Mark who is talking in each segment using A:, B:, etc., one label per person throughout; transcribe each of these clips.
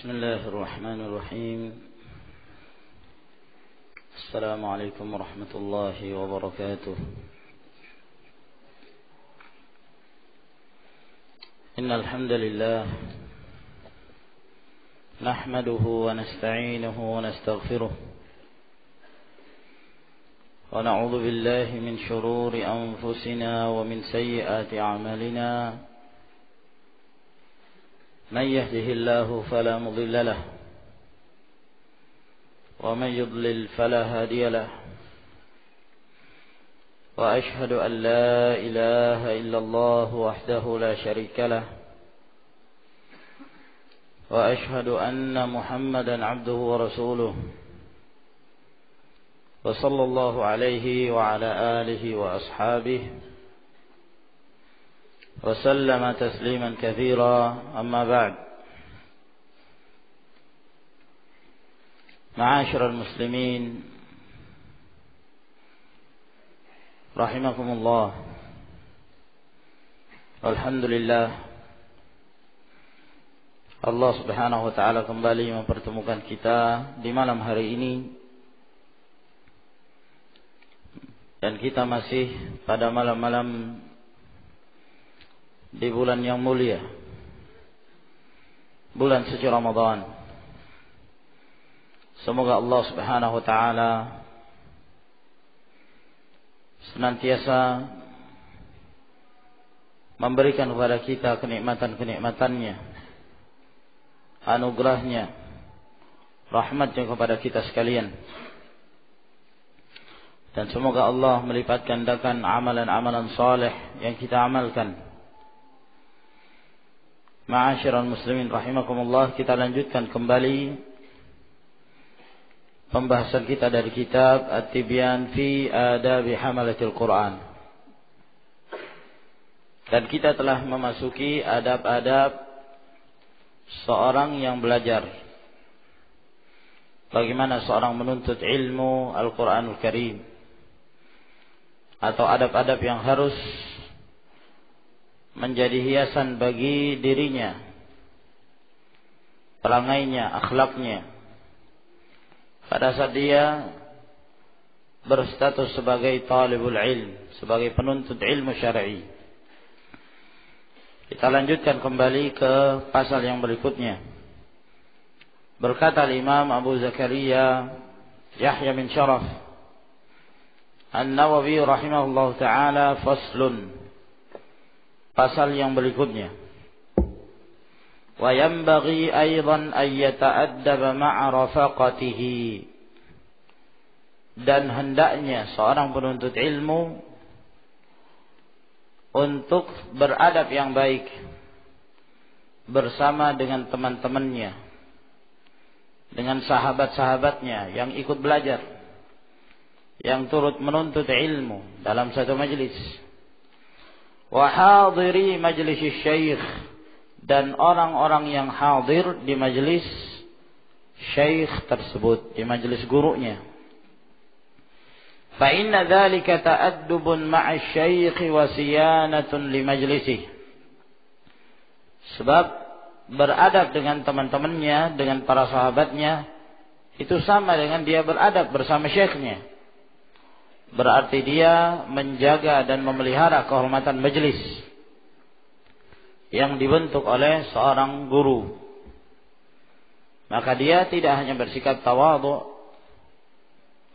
A: بسم الله الرحمن الرحيم. السلام عليكم ورحمة الله وبركاته. إن الحمد لله نحمده ونستعينه ونستغفره ونعوذ بالله من شرور أنفسنا ومن سيئات أعمالنا. من يهده الله فلا مضل له ومن يضلل فلا هادي له، وأشهد أن لا إله إلا الله وحده لا شريك له، وأشهد أن محمدا عبده ورسوله، وصلى الله عليه وعلى آله وأصحابه وسلم تسليما كثيرا. أما بعد، معاشر المسلمين رحمكم الله. Alhamdulillah, Allah subhanahu wa ta'ala kembali mempertemukan kita di malam hari ini, dan kita masih pada malam-malam di bulan yang mulia, bulan suci Ramadan. Semoga Allah subhanahu wa ta'ala senantiasa memberikan kepada kita kenikmatan-kenikmatannya, anugerahnya, rahmatnya kepada kita sekalian. Dan semoga Allah melipat gandakan amalan-amalan saleh yang kita amalkan. Ma'asyiral muslimin rahimakumullah, kita lanjutkan kembali pembahasan kita dari kitab At-Tibyan fi Adabi Hamalatil Quran. Dan kita telah memasuki adab-adab seorang yang belajar. Bagaimana seorang menuntut ilmu Al-Quranul Karim, atau adab-adab yang harus menjadi hiasan bagi dirinya, pelangainya, akhlaknya, pada saat dia berstatus sebagai talibul ilm, sebagai penuntut ilmu syar'i. Kita lanjutkan kembali ke pasal yang berikutnya. Berkata Imam Abu Zakaria Yahya bin Sharaf An-Nawawi rahimahullah ta'ala, faslun, pasal yang berikutnya. Wa yanbaghi aidan an yata'addaba ma'a rafaqatihi, dan hendaknya seorang penuntut ilmu untuk beradab yang baik bersama dengan teman-temannya, dengan sahabat-sahabatnya yang ikut belajar, yang turut menuntut ilmu dalam satu majlis. Wa hadiri majlis syekh, dan orang-orang yang hadir di majlis syekh tersebut, di majlis gurunya. Fa inna dzalika ta'addubun ma'a syekh wa siyanatun li majlisih. Sebab beradab dengan teman-temannya, dengan para sahabatnya, itu sama dengan dia beradab bersama syekhnya. Berarti dia menjaga dan memelihara kehormatan majlis yang dibentuk oleh seorang guru. Maka dia tidak hanya bersikap tawadhu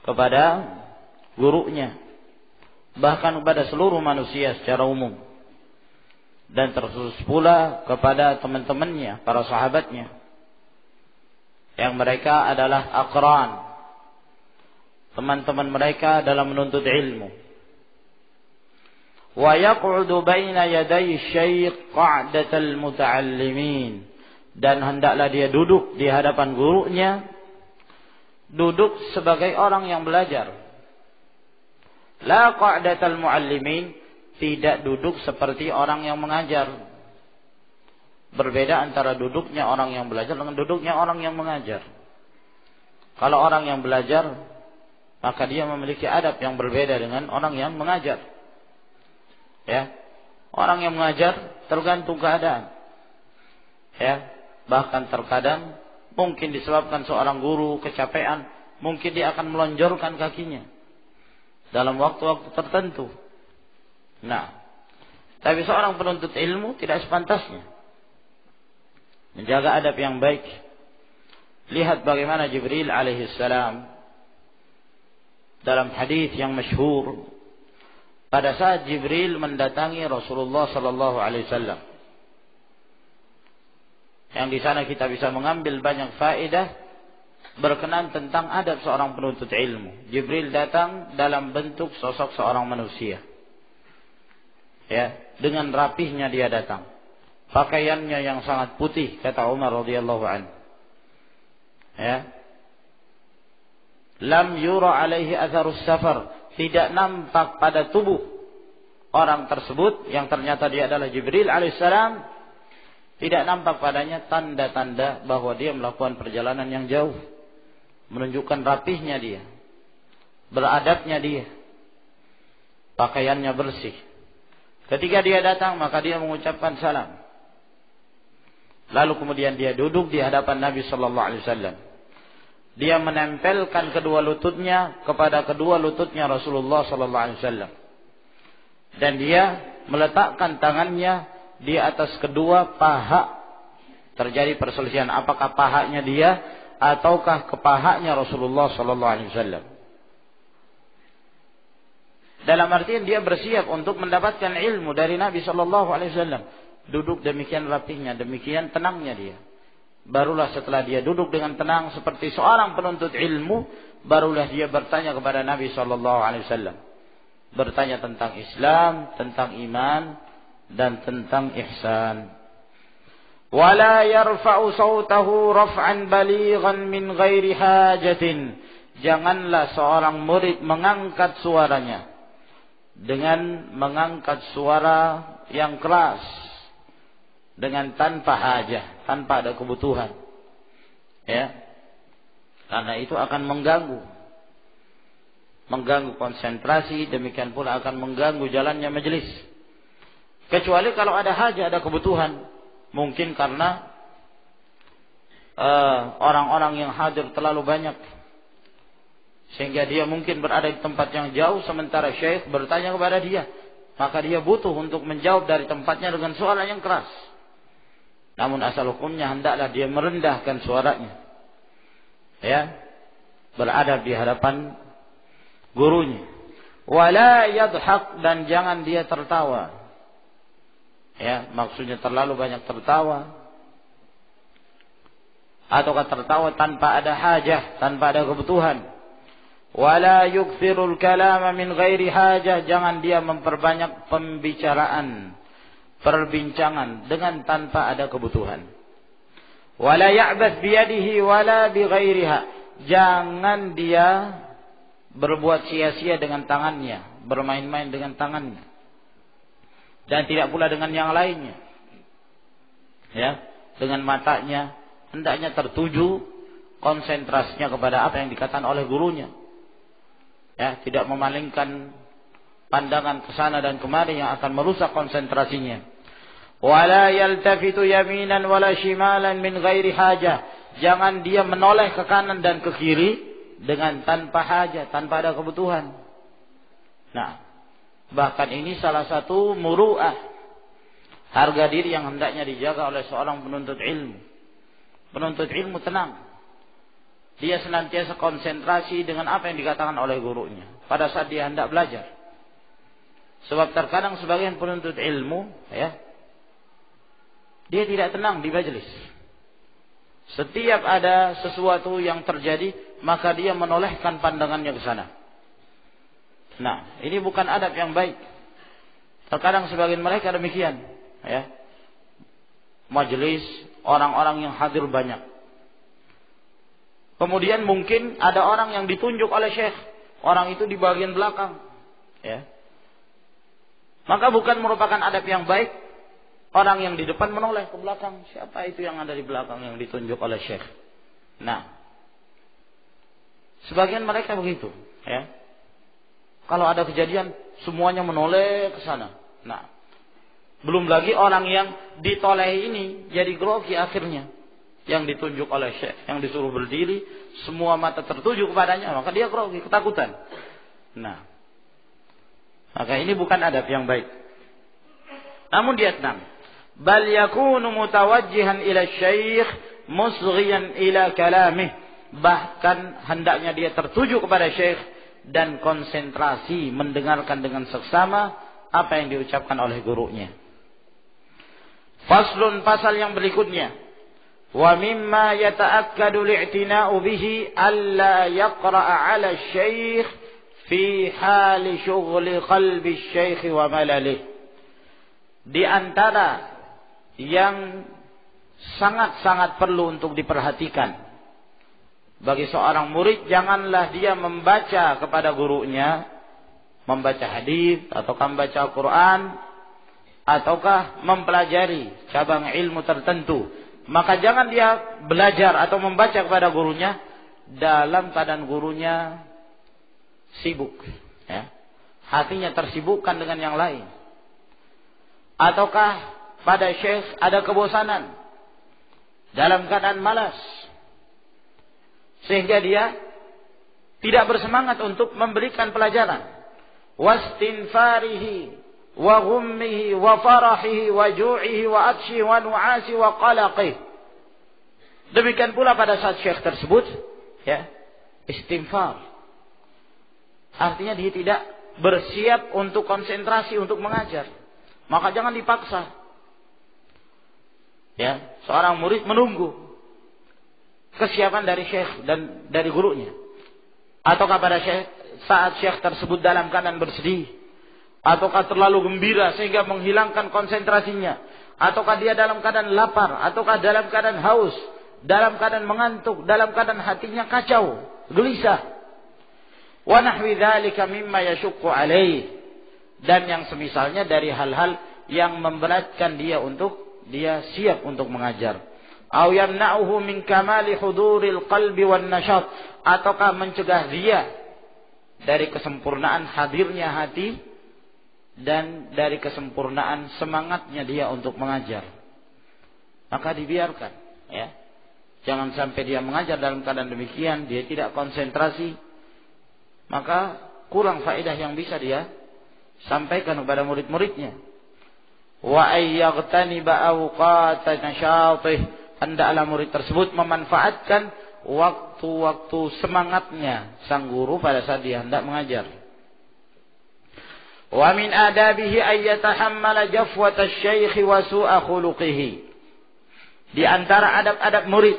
A: kepada gurunya, bahkan kepada seluruh manusia secara umum, dan terkhusus pula kepada teman-temannya, para sahabatnya, yang mereka adalah aqran, teman-teman mereka dalam menuntut ilmu. Wa yaq'udu baina yaday syekh qa'datal muta'allimin, dan hendaklah dia duduk di hadapan gurunya, duduk sebagai orang yang belajar. La qa'datal muallimin, tidak duduk seperti orang yang mengajar. Berbeda antara duduknya orang yang belajar dengan duduknya orang yang mengajar. Kalau orang yang belajar, maka dia memiliki adab yang berbeda dengan orang yang mengajar. Ya, orang yang mengajar tergantung keadaan. Ya, bahkan terkadang Mungkin disebabkan seorang guru kecapean, mungkin dia akan melonjorkan kakinya dalam waktu-waktu tertentu. Nah, tapi seorang penuntut ilmu tidak sepantasnya menjaga adab yang baik. Lihat bagaimana Jibril alaihissalam dalam hadis yang masyhur, pada saat Jibril mendatangi Rasulullah sallallahu alaihi wasallam, yang di sana kita bisa mengambil banyak faedah berkenaan tentang adab seorang penuntut ilmu. Jibril datang dalam bentuk sosok seorang manusia, ya, dengan rapihnya dia datang, pakaiannya yang sangat putih, kata Umar radhiyallahu anhu, ya, lam yura alaihi atharus safar, tidak nampak pada tubuh orang tersebut yang ternyata dia adalah Jibril alaihissalam, tidak nampak padanya tanda-tanda bahwa dia melakukan perjalanan yang jauh, menunjukkan rapihnya dia, beradabnya dia, pakaiannya bersih. Ketika dia datang, maka dia mengucapkan salam, lalu kemudian dia duduk di hadapan Nabi sallallahu alaihi wasallam. Dia menempelkan kedua lututnya kepada kedua lututnya Rasulullah sallallahu alaihi wasallam, dan dia meletakkan tangannya di atas kedua paha. Terjadi perselisihan apakah pahanya dia ataukah kepahanya Rasulullah sallallahu alaihi wasallam. Dalam artian dia bersiap untuk mendapatkan ilmu dari Nabi sallallahu alaihi wasallam. Duduk demikian rapihnya, demikian tenangnya dia. Barulah setelah dia duduk dengan tenang seperti seorang penuntut ilmu, barulah dia bertanya kepada Nabi sallallahu alaihi wasallam. Bertanya tentang Islam, tentang iman, dan tentang ihsan. Wala yarfa'u sautahu raf'an balighan min ghairi hajatin. Janganlah seorang murid mengangkat suaranya dengan mengangkat suara yang keras, dengan tanpa hajah, tanpa ada kebutuhan, ya, karena itu akan mengganggu konsentrasi, demikian pula akan mengganggu jalannya majelis. Kecuali kalau ada hajah, ada kebutuhan, mungkin karena orang-orang yang hadir terlalu banyak, sehingga dia mungkin berada di tempat yang jauh, sementara syekh bertanya kepada dia, maka dia butuh untuk menjawab dari tempatnya dengan suara yang keras. Namun asal hukumnya hendaklah dia merendahkan suaranya, ya, beradab di hadapan gurunya. Wala yadhak, dan jangan dia tertawa, ya, maksudnya terlalu banyak tertawa, ataukah tertawa tanpa ada hajah, tanpa ada kebutuhan. Wala yukthirul kalama min ghairi hajah, jangan dia memperbanyak pembicaraan, perbincangan dengan tanpa ada kebutuhan. Wala ya'bas biyadihi wala bighairiha, jangan dia berbuat sia-sia dengan tangannya, bermain-main dengan tangannya, dan tidak pula dengan yang lainnya, ya, dengan matanya hendaknya tertuju konsentrasinya kepada apa yang dikatakan oleh gurunya, ya, tidak memalingkan pandangan ke sana dan kemari yang akan merusak konsentrasinya. Wala yaltafitu yaminan wala shimalan min ghairi hajah, jangan dia menoleh ke kanan dan ke kiri dengan tanpa hajat, tanpa ada kebutuhan. Nah, bahkan ini salah satu muru'ah, harga diri yang hendaknya dijaga oleh seorang penuntut ilmu. Penuntut ilmu tenang, dia senantiasa konsentrasi dengan apa yang dikatakan oleh gurunya pada saat dia hendak belajar. Sebab terkadang sebagian penuntut ilmu, ya, dia tidak tenang di majelis. Setiap ada sesuatu yang terjadi, maka dia menolehkan pandangannya ke sana. Nah, ini bukan adab yang baik. Terkadang sebagian mereka demikian, ya. Majelis orang-orang yang hadir banyak. Kemudian mungkin ada orang yang ditunjuk oleh syekh, orang itu di bagian belakang, ya. Maka bukan merupakan adab yang baik orang yang di depan menoleh ke belakang. Siapa itu yang ada di belakang yang ditunjuk oleh syekh? Nah, sebagian mereka begitu, ya. Kalau ada kejadian semuanya menoleh ke sana. Nah, belum lagi orang yang ditoleh ini jadi grogi akhirnya, yang ditunjuk oleh syekh, yang disuruh berdiri, semua mata tertuju kepadanya, maka dia grogi, ketakutan. Nah, maka ini bukan adab yang baik. Namun dia enam, bal yakunu mutawajjihan ila syekh musghiyan ila kalamih, bahkan hendaknya dia tertuju kepada syekh dan konsentrasi mendengarkan dengan seksama apa yang diucapkan oleh gurunya. Faslun, pasal yang berikutnya. Wa mimma yata'akkadu li'tina'u bihi alla yaqra'a 'ala asy-syaikh fi hali syughli qalbi asy-syaikh wa malalih. Di antara yang sangat-sangat perlu untuk diperhatikan bagi seorang murid, janganlah dia membaca kepada gurunya, membaca hadis ataukah membaca Al-Quran ataukah mempelajari cabang ilmu tertentu. Maka jangan dia belajar atau membaca kepada gurunya dalam keadaan gurunya sibuk, ya. Hatinya tersibukkan dengan yang lain. Ataukah pada syekh ada kebosanan, dalam keadaan malas, sehingga dia tidak bersemangat untuk memberikan pelajaran. Wastinfarihi wa ghummihi wa farahihi wa ju'ihi wa atshihi wa nu'asi wa qalaqihi. Demikian pula pada saat syekh tersebut, ya, istinfar. Artinya dia tidak bersiap untuk konsentrasi untuk mengajar. Maka jangan dipaksa. Ya, seorang murid menunggu kesiapan dari syekh dan dari gurunya. Ataukah pada syekh, saat syekh tersebut dalam keadaan bersedih, ataukah terlalu gembira sehingga menghilangkan konsentrasinya, ataukah dia dalam keadaan lapar, ataukah dalam keadaan haus, dalam keadaan mengantuk, dalam keadaan hatinya kacau, gelisah. Wa nahwi dzalika mimma yashukku alaih, dan yang semisalnya dari hal-hal yang memberatkan dia untuk dia siap untuk mengajar. Au yamna'uhu min kamali huduril qalbi wan nasyat, ataukah mencegah dia dari kesempurnaan hadirnya hati dan dari kesempurnaan semangatnya dia untuk mengajar. Maka dibiarkan, ya. Jangan sampai dia mengajar dalam keadaan demikian, dia tidak konsentrasi, maka kurang faedah yang bisa dia sampaikan kepada murid-muridnya. Wa ayyaghtaniba awqata nasyatih, hendaklah murid tersebut memanfaatkan waktu-waktu semangatnya sang guru pada saat dia hendak mengajar. Wa min adabihi ay yatahammala jafwat asy-syaikh wa su'a khuluqihi. Di antara adab-adab murid,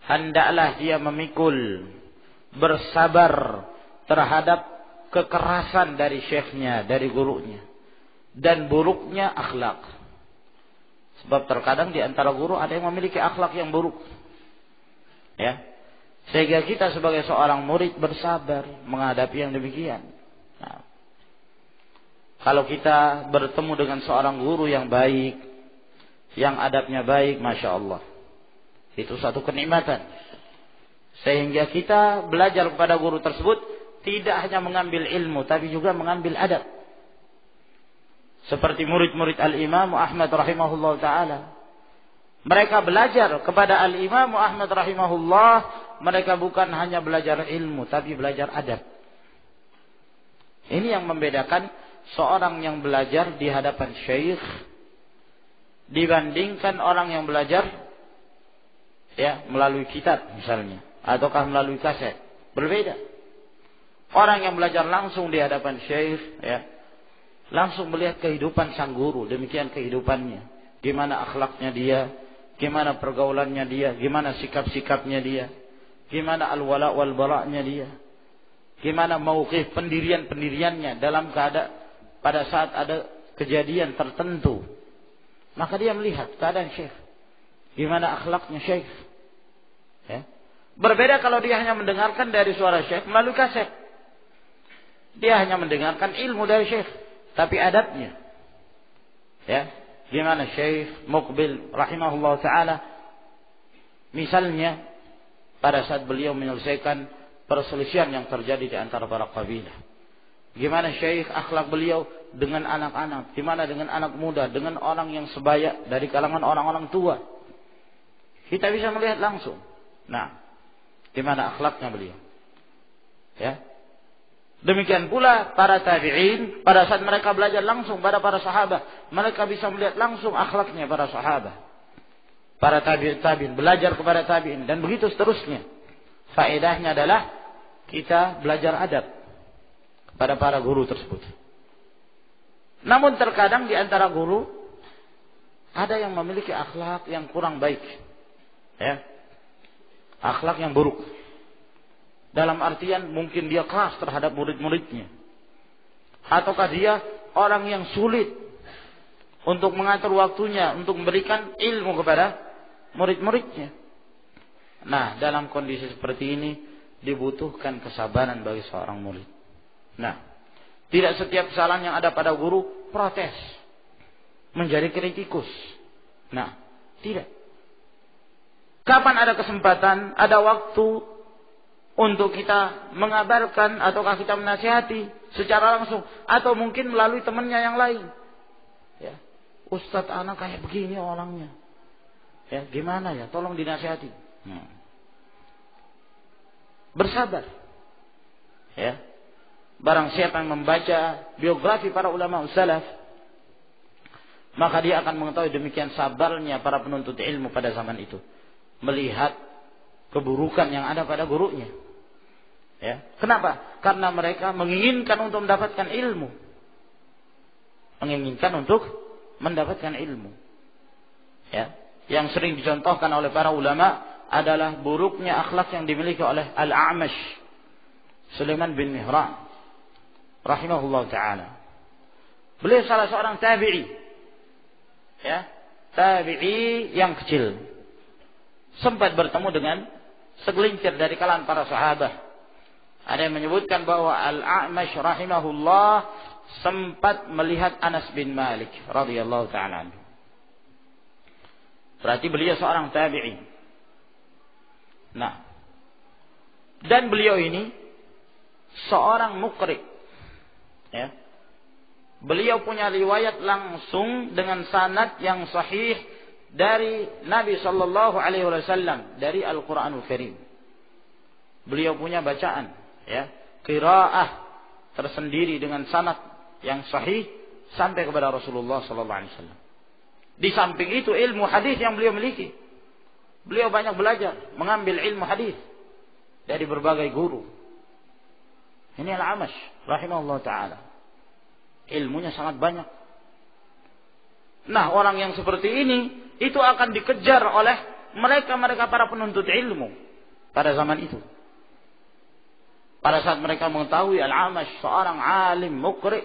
A: hendaklah dia memikul, bersabar terhadap kekerasan dari syekhnya, dari gurunya, dan buruknya akhlak. Sebab terkadang di antara guru ada yang memiliki akhlak yang buruk, ya. Sehingga kita sebagai seorang murid bersabar menghadapi yang demikian. Nah, kalau kita bertemu dengan seorang guru yang baik, yang adabnya baik, Masya Allah, itu satu kenikmatan. Sehingga kita belajar kepada guru tersebut tidak hanya mengambil ilmu, tapi juga mengambil adab. Seperti murid-murid Al-Imam Ahmad rahimahullah ta'ala. Mereka belajar kepada Al-Imam Ahmad rahimahullah, mereka bukan hanya belajar ilmu, tapi belajar adab. Ini yang membedakan seorang yang belajar di hadapan syekh dibandingkan orang yang belajar, ya, melalui kitab misalnya, ataukah melalui kaset. Berbeda. Orang yang belajar langsung di hadapan syekh, ya, langsung melihat kehidupan sang guru, demikian kehidupannya, gimana akhlaknya dia, gimana pergaulannya dia, gimana sikap-sikapnya dia, gimana al-wala wal bara'nya dia, gimana mauqif pendirian-pendiriannya dalam keadaan pada saat ada kejadian tertentu. Maka dia melihat keadaan syekh, gimana akhlaknya syekh, ya. Berbeda kalau dia hanya mendengarkan dari suara syekh melalui kaset. Dia hanya mendengarkan ilmu dari syekh, tapi adabnya, ya, gimana Syekh Muqbil rahimahullah ta'ala misalnya pada saat beliau menyelesaikan perselisihan yang terjadi di antara para kabilah. Gimana Syekh akhlak beliau dengan anak-anak, gimana dengan anak muda, dengan orang yang sebaya dari kalangan orang-orang tua. Kita bisa melihat langsung. Nah, di mana akhlaknya beliau. Ya. Demikian pula para tabi'in, pada saat mereka belajar langsung pada para sahabat, mereka bisa melihat langsung akhlaknya para sahabat. Para tabi'in belajar kepada tabi'in dan begitu seterusnya. Faedahnya adalah kita belajar adab kepada para guru tersebut. Namun terkadang di antara guru ada yang memiliki akhlak yang kurang baik. Ya. Akhlak yang buruk. Dalam artian mungkin dia keras terhadap murid-muridnya. Ataukah dia orang yang sulit untuk mengatur waktunya, untuk memberikan ilmu kepada murid-muridnya. Nah, dalam kondisi seperti ini dibutuhkan kesabaran bagi seorang murid. Nah, tidak setiap kesalahan yang ada pada guru protes, menjadi kritikus. Nah, tidak. Kapan ada kesempatan, ada waktu untuk kita mengabarkan ataukah kita menasihati secara langsung atau mungkin melalui temannya yang lain. Ya, Ustadz anak kayak begini orangnya. Ya, gimana ya? Tolong dinasihati. Bersabar. Ya. Barang siapa yang membaca biografi para ulama salaf, maka dia akan mengetahui demikian sabarnya para penuntut ilmu pada zaman itu. Melihat keburukan yang ada pada gurunya. Ya. Kenapa? Karena mereka menginginkan untuk mendapatkan ilmu. Menginginkan untuk mendapatkan ilmu. Ya. Yang sering dicontohkan oleh para ulama adalah buruknya akhlak yang dimiliki oleh Al-A'mash Sulaiman bin Mihran rahimahullah ta'ala. Beliau salah seorang tabi'i. Ya. Tabi'i yang kecil. Sempat bertemu dengan segelintir dari kalangan para sahabat. Ada yang menyebutkan bahwa Al-A'mash rahimahullah sempat melihat Anas bin Malik radhiyallahu ta'ala anhu. Berarti beliau seorang tabi'i. Nah, dan beliau ini seorang muqri. Ya. Beliau punya riwayat langsung dengan sanad yang sahih dari Nabi sallallahu alaihi wasallam dari Al-Qur'anul Karim. Beliau punya bacaan, ya, qiraah tersendiri dengan sanad yang sahih sampai kepada Rasulullah sallallahu alaihi wasallam. Di samping itu ilmu hadis yang beliau miliki. Beliau banyak belajar, mengambil ilmu hadis dari berbagai guru. Ini Al-A'mash rahimahullah taala. Ilmunya sangat banyak. Nah, orang yang seperti ini itu akan dikejar oleh mereka para penuntut ilmu pada zaman itu. Pada saat mereka mengetahui Al-A'mash seorang alim muqri,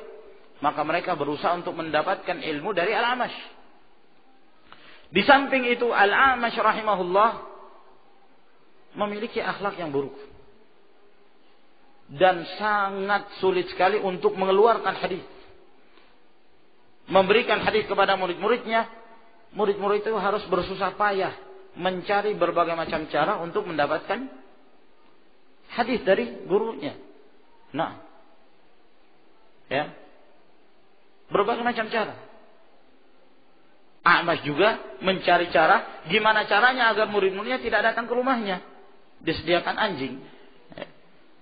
A: maka mereka berusaha untuk mendapatkan ilmu dari Al-A'mash. Di samping itu Al-A'mash rahimahullah memiliki akhlak yang buruk dan sangat sulit sekali untuk mengeluarkan hadis. Memberikan hadis kepada murid-muridnya, murid-murid itu harus bersusah payah mencari berbagai macam cara untuk mendapatkan hadis dari gurunya. Nah, ya, berbagai macam cara. A'mash juga mencari cara gimana caranya agar murid-muridnya tidak datang ke rumahnya. Disediakan anjing.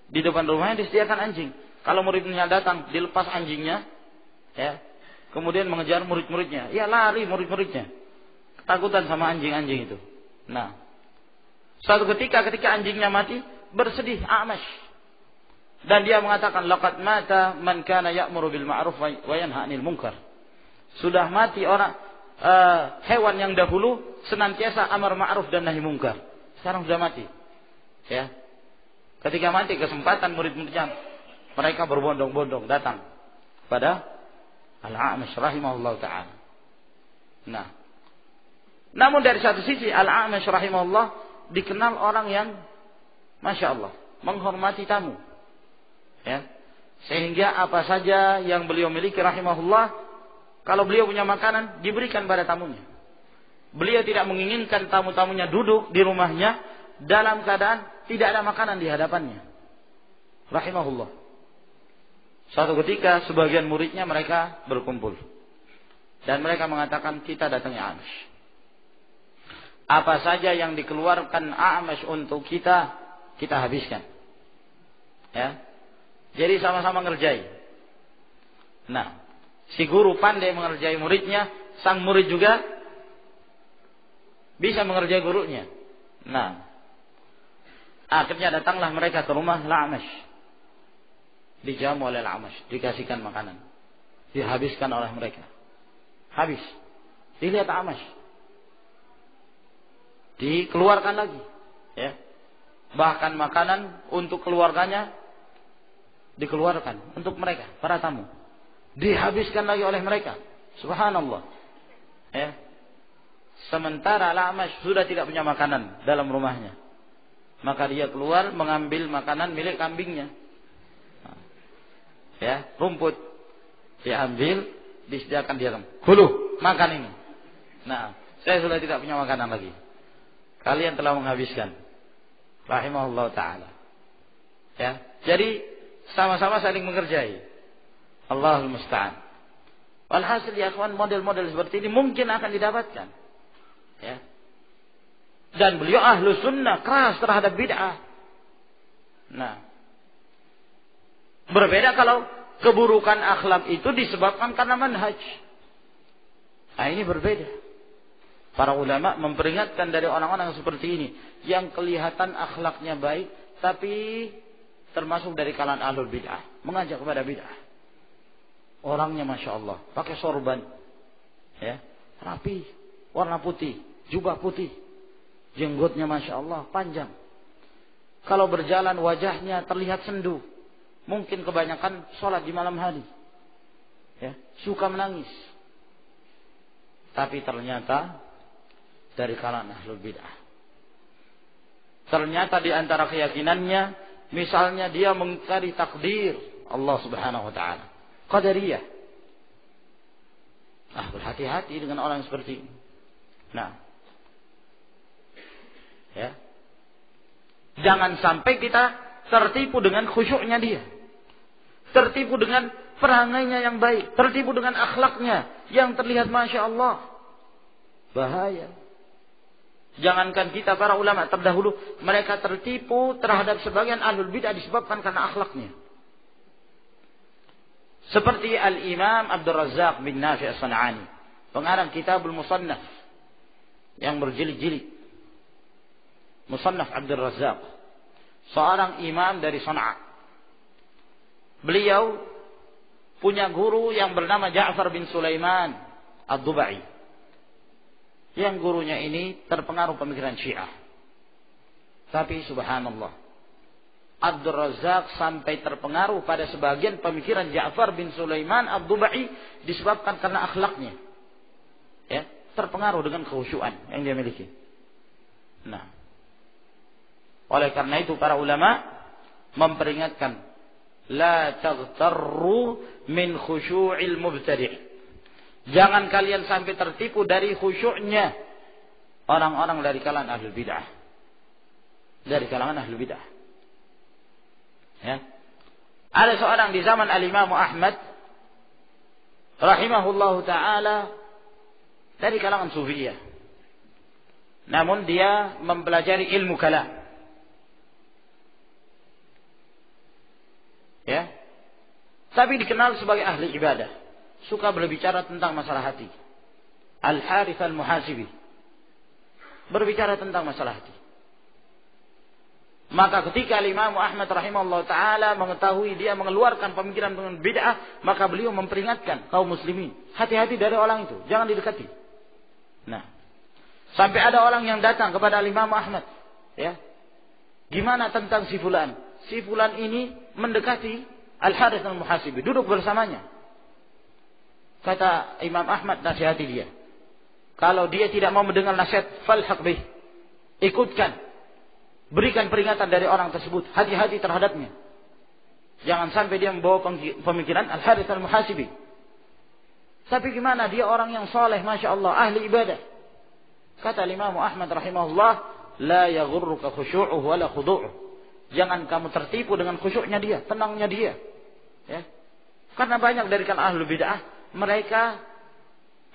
A: Di depan rumahnya disediakan anjing. Kalau murid-muridnya datang, dilepas anjingnya, ya, kemudian mengejar murid-muridnya. Ya, lari murid-muridnya. Ketakutan sama anjing-anjing itu. Nah, suatu ketika anjingnya mati, bersedih A'mash. Dan dia mengatakan, laqad mata man kana ya'muru bil ma'ruf wa yanha 'anil munkar. Sudah mati orang hewan yang dahulu senantiasa amar ma'ruf dan nahi munkar. Sekarang sudah mati. Ya. Ketika mati kesempatan murid-muridnya, mereka berbondong-bondong datang pada Al-A'mash rahimahullah ta'ala. Nah, namun dari satu sisi Al-A'mash rahimahullah dikenal orang yang Masya Allah menghormati tamu, ya. Sehingga apa saja yang beliau miliki rahimahullah, kalau beliau punya makanan diberikan pada tamunya. Beliau tidak menginginkan tamu-tamunya duduk di rumahnya dalam keadaan tidak ada makanan di hadapannya. Rahimahullah. Suatu ketika sebagian muridnya mereka berkumpul dan mereka mengatakan kita datangi A'mash. Apa saja yang dikeluarkan A'mash untuk kita habiskan. Ya. Jadi sama-sama ngerjai. Nah, si guru pandai mengerjai muridnya, sang murid juga bisa mengerjai gurunya. Nah, akhirnya datanglah mereka ke rumah A'mash. Dijamu oleh A'mash, dikasihkan makanan. Dihabiskan oleh mereka. Habis. Dilihat A'mash. Dikeluarkan lagi. Ya. Bahkan makanan untuk keluarganya dikeluarkan untuk mereka, para tamu. Dihabiskan lagi oleh mereka. Subhanallah. Ya. Sementara A'mash sudah tidak punya makanan dalam rumahnya. Maka dia keluar mengambil makanan milik kambingnya. Ya, rumput. Dia ambil, disediakan dia. Kulu, makan ini. Nah, saya sudah tidak punya makanan lagi. Kalian telah menghabiskan. Rahimahullah ta'ala. Ya, jadi sama-sama saling mengerjai. Allahul musta'an. Walhasil ya kawan, model-model seperti ini mungkin akan didapatkan. Ya. Dan beliau ahlu sunnah, keras terhadap bid'ah. Nah, berbeda kalau keburukan akhlak itu disebabkan karena manhaj. Nah, ini berbeda. Para ulama memperingatkan dari orang-orang seperti ini yang kelihatan akhlaknya baik tapi termasuk dari kalangan ahlul bid'ah, mengajak kepada bid'ah. Orangnya Masya Allah pakai sorban, ya, rapi, warna putih, jubah putih, jenggotnya Masya Allah panjang. Kalau berjalan wajahnya terlihat sendu, mungkin kebanyakan sholat di malam hari, ya, suka menangis. Tapi ternyata dari kalangan ahlul bid'ah. Ternyata di antara keyakinannya, misalnya dia mengingkari takdir Allah Subhanahu wa taala, qadariyah. Berhati-hati dengan orang seperti ini. Nah, ya. Jangan sampai kita tertipu dengan khusyuknya dia. Tertipu dengan perangainya yang baik, tertipu dengan akhlaknya yang terlihat Masya Allah. Bahaya. Jangankan kita para ulama terdahulu, mereka tertipu terhadap sebagian ahlul bid'ah disebabkan karena akhlaknya. Seperti Al-Imam Abdul Razzaq bin Nafi' As-San'ani, pengarang Kitabul Musannaf yang berjilid-jilid. Musannaf Abdul Razzaq, seorang imam dari Sana'a. Beliau punya guru yang bernama Ja'far bin Sulaiman Ad-Dubai. Yang gurunya ini terpengaruh pemikiran Syiah. Tapi subhanallah, Abdul Razzaq sampai terpengaruh pada sebagian pemikiran Ja'far bin Sulaiman Ad-Dubai disebabkan karena akhlaknya. Ya, terpengaruh dengan kekhusyuan yang dia miliki. Nah, oleh karena itu para ulama memperingatkan, la taghtarru min khusyu'il mubtadi'. Jangan kalian sampai tertipu dari khusyuknya orang-orang dari kalangan ahlul bid'ah. Dari kalangan ahlul bid'ah. Ya. Ada seorang di zaman Al-Imam Ahmad rahimahullahu ta'ala dari kalangan Sufiyah. Namun dia mempelajari ilmu kalam. Ya. Tapi dikenal sebagai ahli ibadah. Suka berbicara tentang masalah hati. Al-Harith Al-Muhasibi berbicara tentang masalah hati. Maka ketika Imam Ahmad rahimahullah ta'ala mengetahui dia mengeluarkan pemikiran dengan bid'ah, maka beliau memperingatkan kaum muslimin, hati-hati dari orang itu, jangan didekati. Nah, sampai ada orang yang datang kepada Imam Ahmad, ya, gimana tentang si fulan? Si fulan ini mendekati Al-Harith Al-Muhasibi, duduk bersamanya. Kata Imam Ahmad, nasihati dia. Kalau dia tidak mau mendengar nasihat, falhaq bih, ikutkan. Berikan peringatan dari orang tersebut. Hati-hati terhadapnya. Jangan sampai dia membawa pemikiran Al-Harith Al-Muhasibi. Tapi gimana? Dia orang yang soleh, Masya Allah, ahli ibadah. Kata Imam Ahmad rahimahullah, la yaghurruka khusyu'uhu wala khudu'uh. Jangan kamu tertipu dengan khusyuknya dia, tenangnya dia. Ya. Karena banyak dari kalangan ahli bid'ah, mereka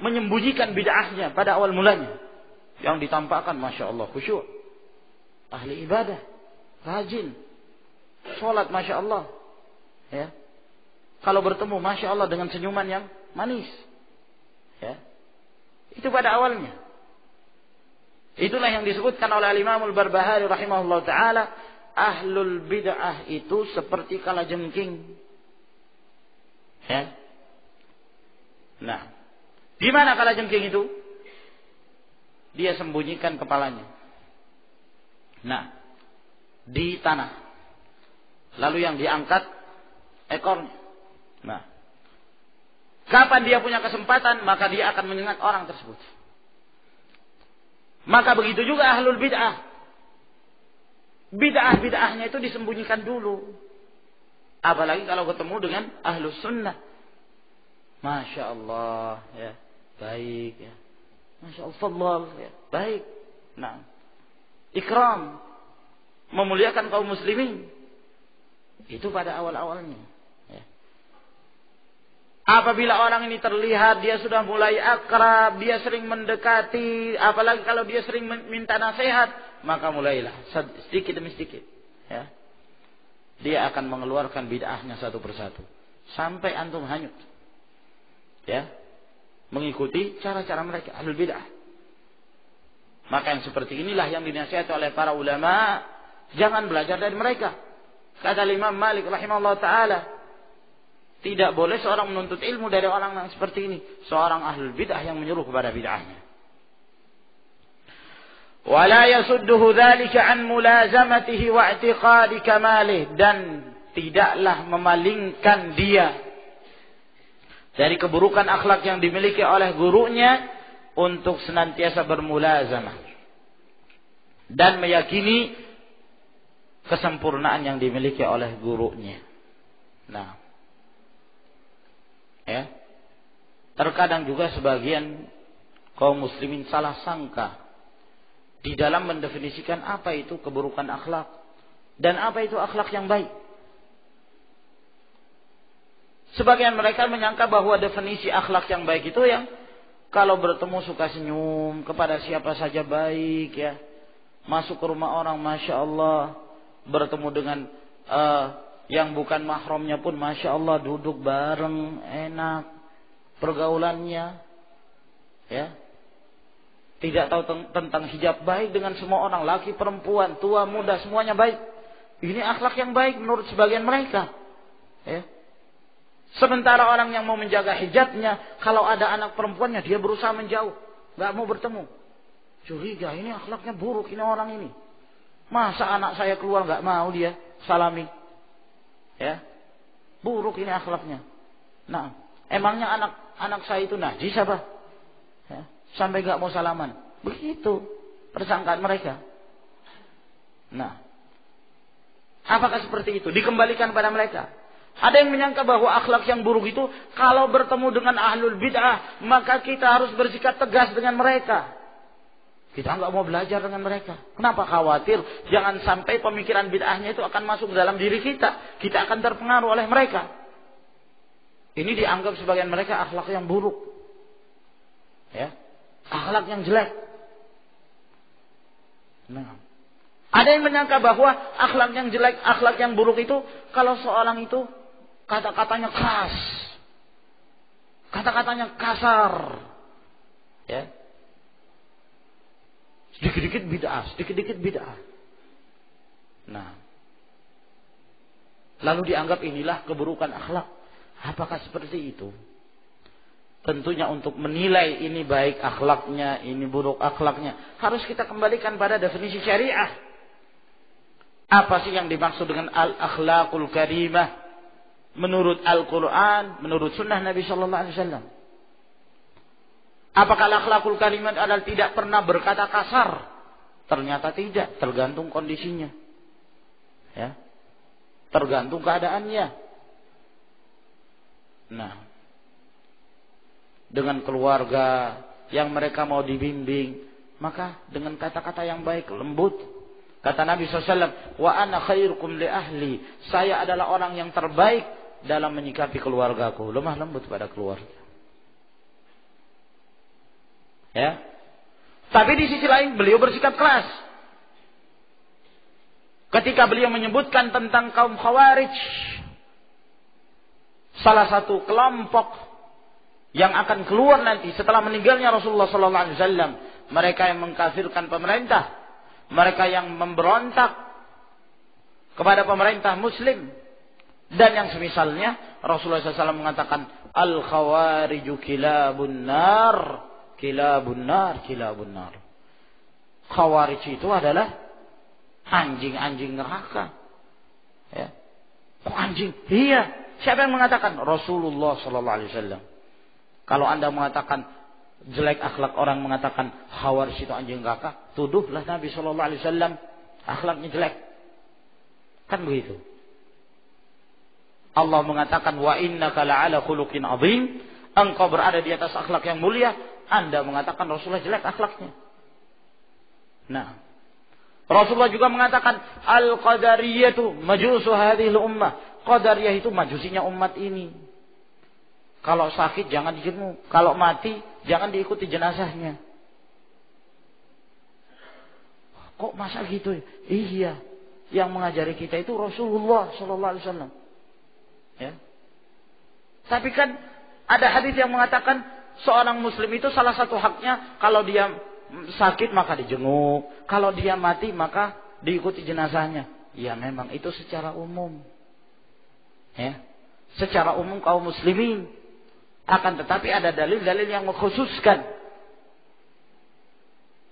A: menyembunyikan bid'ahnya pada awal mulanya. Yang ditampakkan, Masya Allah, khusyuk. Ahli ibadah. Rajin. Sholat, Masya Allah. Ya. Kalau bertemu, Masya Allah, dengan senyuman yang manis. Ya. Itu pada awalnya. Itulah yang disebutkan oleh Imam Al-Barbahari rahimahullah ta'ala. Ahlul bid'ah itu seperti kalajengking. Ya. Nah. Di mana kalajengking itu? Dia sembunyikan kepalanya. Nah, di tanah. Lalu yang diangkat ekornya. Nah, kapan dia punya kesempatan, maka dia akan menyengat orang tersebut. Maka begitu juga ahlul bid'ah. Bid'ahnya itu disembunyikan dulu. Apalagi kalau ketemu dengan ahlus sunnah. Masya Allah, ya, baik ya. Masya Allah, fadlal, ya, baik. Nah, ikram, memuliakan kaum muslimin. Itu pada awal-awalnya. Ya. Apabila orang ini terlihat dia sudah mulai akrab, dia sering mendekati, apalagi kalau dia sering minta nasihat, maka mulailah sedikit demi sedikit. Ya. Dia akan mengeluarkan bid'ahnya satu persatu sampai antum hanyut. Ya. Mengikuti cara-cara mereka ahlul bid'ah. Maka yang seperti inilah yang dinasihati oleh para ulama, jangan belajar dari mereka. Kata Imam Malik rahimahullah taala, tidak boleh seorang menuntut ilmu dari orang yang seperti ini, seorang ahlul bid'ah yang menyuruh kepada bid'ahnya. Wala yasudduhu dzalika an mulazamatihi wa i'tiqadi kamalih, dan tidaklah memalingkan dia dari keburukan akhlak yang dimiliki oleh gurunya untuk senantiasa bermulazamah dan meyakini kesempurnaan yang dimiliki oleh gurunya. Nah, ya, terkadang juga sebagian kaum muslimin salah sangka di dalam mendefinisikan apa itu keburukan akhlak dan apa itu akhlak yang baik. Sebagian mereka menyangka bahwa definisi akhlak yang baik itu yang kalau bertemu suka senyum, kepada siapa saja baik, ya, masuk ke rumah orang, Masya Allah, bertemu dengan yang bukan mahramnya pun, Masya Allah, duduk bareng, enak, pergaulannya, ya, tidak tahu tentang hijab, baik dengan semua orang, laki, perempuan, tua, muda, semuanya baik. Ini akhlak yang baik menurut sebagian mereka, ya. Sementara orang yang mau menjaga hijabnya, kalau ada anak perempuannya, dia berusaha menjauh, nggak mau bertemu. Curiga, ini akhlaknya buruk, ini orang ini. Masa anak saya keluar nggak mau dia salami, ya, buruk ini akhlaknya. Nah, emangnya anak saya itu najis apa? Ya, sampai nggak mau salaman, begitu persangkaan mereka. Nah, apakah seperti itu? Dikembalikan pada mereka. Ada yang menyangka bahwa akhlak yang buruk itu kalau bertemu dengan ahlul bid'ah maka kita harus bersikap tegas dengan mereka. Kita nggak mau belajar dengan mereka. Kenapa? Khawatir jangan sampai pemikiran bid'ahnya itu akan masuk ke dalam diri kita. Kita akan terpengaruh oleh mereka. Ini dianggap sebagian mereka akhlak yang buruk, ya, akhlak yang jelek. Nah, ada yang menyangka bahwa akhlak yang jelek, akhlak yang buruk itu kalau seorang itu kata-katanya keras, kata-katanya kasar, ya, sedikit-dikit bid'ah, sedikit-dikit bid'ah. Nah, lalu dianggap inilah keburukan akhlak. Apakah seperti itu? Tentunya untuk menilai ini baik akhlaknya, ini buruk akhlaknya, harus kita kembalikan pada definisi syariah. Apa sih yang dimaksud dengan al-akhlaqul karimah? Menurut Al-Quran, menurut sunnah Nabi Sallallahu Alaihi Wasallam. Apakah al-akhlaqul karimah adalah tidak pernah berkata kasar? Ternyata tidak, tergantung kondisinya, ya, tergantung keadaannya. Nah, dengan keluarga yang mereka mau dibimbing, maka dengan kata-kata yang baik, lembut. Kata Nabi SAW, wa ana khairukum li ahli, saya adalah orang yang terbaik dalam menyikapi keluargaku, lemah lembut pada keluarga. Ya, Tapi di sisi lain beliau bersikap keras. Ketika beliau menyebutkan tentang kaum Khawarij, salah satu kelompok yang akan keluar nanti setelah meninggalnya Rasulullah sallallahu alaihi wasallam, mereka yang mengkafirkan pemerintah, mereka yang memberontak kepada pemerintah muslim dan yang semisalnya. Rasulullah SAW mengatakan al-khawariju kilabun nar, kilabun nar, kilabun nar. Khawarij itu adalah anjing-anjing neraka. Ya. Kok anjing? Iya. Siapa yang mengatakan? Rasulullah sallallahu alaihi wasallam. Kalau Anda mengatakan jelek akhlak orang mengatakan Khawarij itu anjing neraka, tuduhlah Nabi sallallahu alaihi wasallam akhlaknya jelek. Kan begitu. Allah mengatakan wa innaka la'ala khuluqin azim, engkau berada di atas akhlak yang mulia. Anda mengatakan Rasulullah jelek akhlaknya. Nah, Rasulullah juga mengatakan al-qadariyatu majusu hadhil ummah. Qadariyah itu majusinya umat ini. Kalau sakit jangan dijenguk, kalau mati jangan diikuti jenazahnya. Kok masa gitu? Iya, yang mengajari kita itu Rasulullah sallallahu alaihi wasallam. Ya. Tapi kan ada hadis yang mengatakan seorang muslim itu salah satu haknya kalau dia sakit maka dijenguk, kalau dia mati maka diikuti jenazahnya. Ya memang itu secara umum. Ya. Secara umum kaum muslimin. Akan tetapi ada dalil-dalil yang mengkhususkan,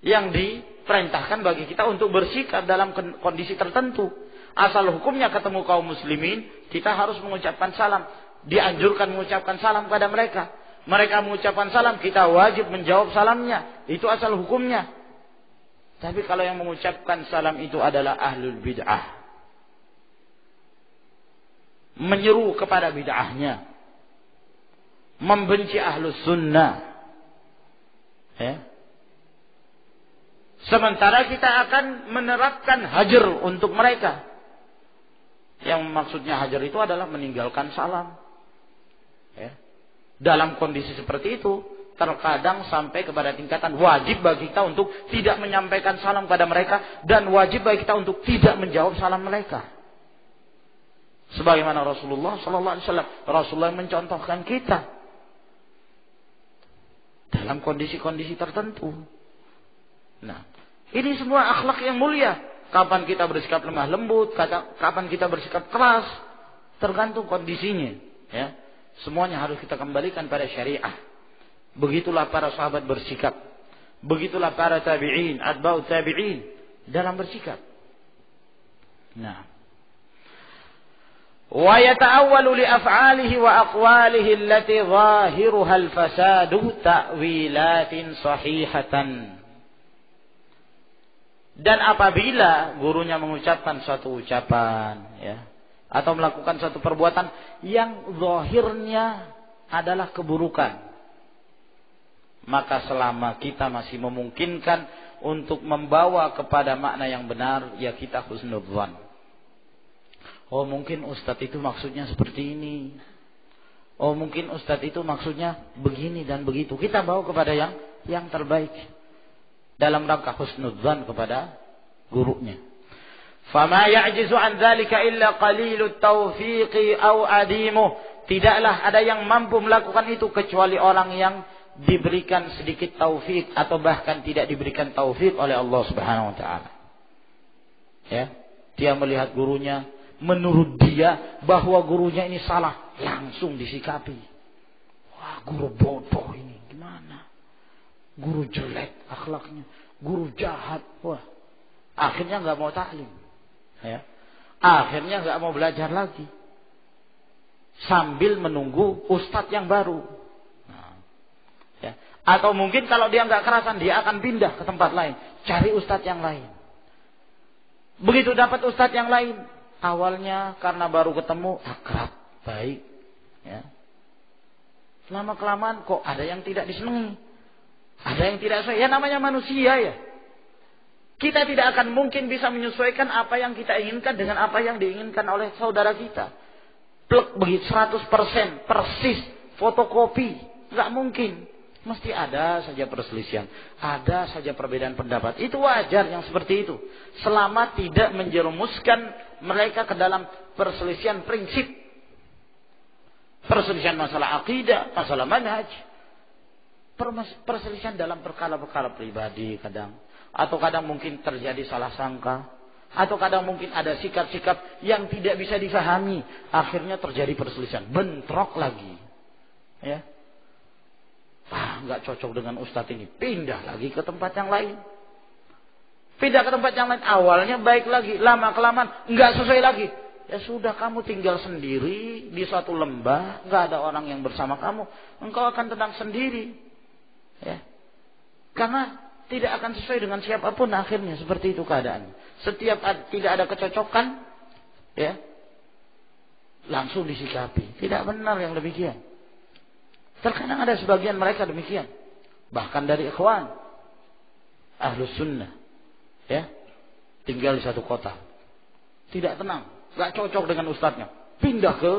A: yang diperintahkan bagi kita untuk bersikap dalam kondisi tertentu. Asal hukumnya ketemu kaum muslimin, kita harus mengucapkan salam. Dianjurkan mengucapkan salam kepada mereka. Mereka mengucapkan salam, kita wajib menjawab salamnya. Itu asal hukumnya. Tapi kalau yang mengucapkan salam itu adalah ahlul bid'ah, menyeru kepada bid'ahnya, membenci ahlus sunnah, ya. Sementara kita akan menerapkan hajar untuk mereka. Yang maksudnya hajar itu adalah meninggalkan salam. Ya. Dalam kondisi seperti itu, terkadang sampai kepada tingkatan wajib bagi kita untuk tidak menyampaikan salam kepada mereka, dan wajib bagi kita untuk tidak menjawab salam mereka. Sebagaimana Rasulullah sallallahu alaihi wasallam, Rasulullah mencontohkan kita dalam kondisi-kondisi tertentu. Nah, ini semua akhlak yang mulia. Kapan kita bersikap lemah lembut, kapan kita bersikap keras, tergantung kondisinya. Ya, semuanya harus kita kembalikan pada syariah. Begitulah para sahabat bersikap. Begitulah para tabi'in, atba'ut tabi'in dalam bersikap. Nah, wa yata'awwalu li af'alihi wa aqwalihi allati zahiruha al-fasadu ta'wilatin sahihatan. Dan apabila gurunya mengucapkan suatu ucapan, ya, atau melakukan suatu perbuatan yang zahirnya adalah keburukan, maka selama kita masih memungkinkan untuk membawa kepada makna yang benar, ya kita husnudzan. Oh mungkin ustadz itu maksudnya seperti ini. Oh mungkin ustadz itu maksudnya begini dan begitu. Kita bawa kepada yang terbaik dalam rangka husnudzan kepada gurunya. Fama ya'jizu an dzalika illa qalilut taufiqi aw adimuh. Tidaklah ada yang mampu melakukan itu kecuali orang yang diberikan sedikit taufik atau bahkan tidak diberikan taufik oleh Allah Subhanahu wa taala. Ya, dia melihat gurunya, menurut dia bahwa gurunya ini salah, langsung disikapi. Wah, guru bodoh ini gimana? Guru jelek akhlaknya, guru jahat. Wah, akhirnya nggak mau taklim, ya. Akhirnya nggak mau belajar lagi, sambil menunggu ustadz yang baru. Nah, ya. Atau mungkin kalau dia nggak kerasan, dia akan pindah ke tempat lain, cari ustadz yang lain. Begitu dapat ustadz yang lain, awalnya karena baru ketemu akrab, baik, ya. Lama kelamaan kok ada yang tidak disenangi. Ada yang tidak sesuai. Ya namanya manusia ya. Kita tidak akan mungkin bisa menyesuaikan apa yang kita inginkan dengan apa yang diinginkan oleh saudara kita. Plek begitu 100% persis fotokopi. Nggak mungkin. Mesti ada saja perselisihan, ada saja perbedaan pendapat. Itu wajar yang seperti itu, selama tidak menjerumuskan mereka ke dalam perselisihan prinsip, perselisihan masalah akidah, masalah manhaj, perselisihan dalam perkara-perkara pribadi kadang, atau kadang mungkin terjadi salah sangka, atau kadang mungkin ada sikap-sikap yang tidak bisa difahami, akhirnya terjadi perselisihan, bentrok lagi, ya. Nggak cocok dengan ustadz ini, pindah lagi ke tempat yang lain. Pindah ke tempat yang lain, awalnya baik lagi, lama kelamaan nggak sesuai lagi. Ya sudah, kamu tinggal sendiri di suatu lembah, nggak ada orang yang bersama kamu, engkau akan tenang sendiri, ya. Karena tidak akan sesuai dengan siapapun akhirnya, seperti itu keadaan. Setiap tidak ada kecocokan, ya, langsung disikapi. Tidak benar yang demikian. Terkadang ada sebagian mereka demikian, bahkan dari ikhwan Ahlus Sunnah, ya, tinggal di satu kota, tidak tenang, gak cocok dengan ustadznya, pindah ke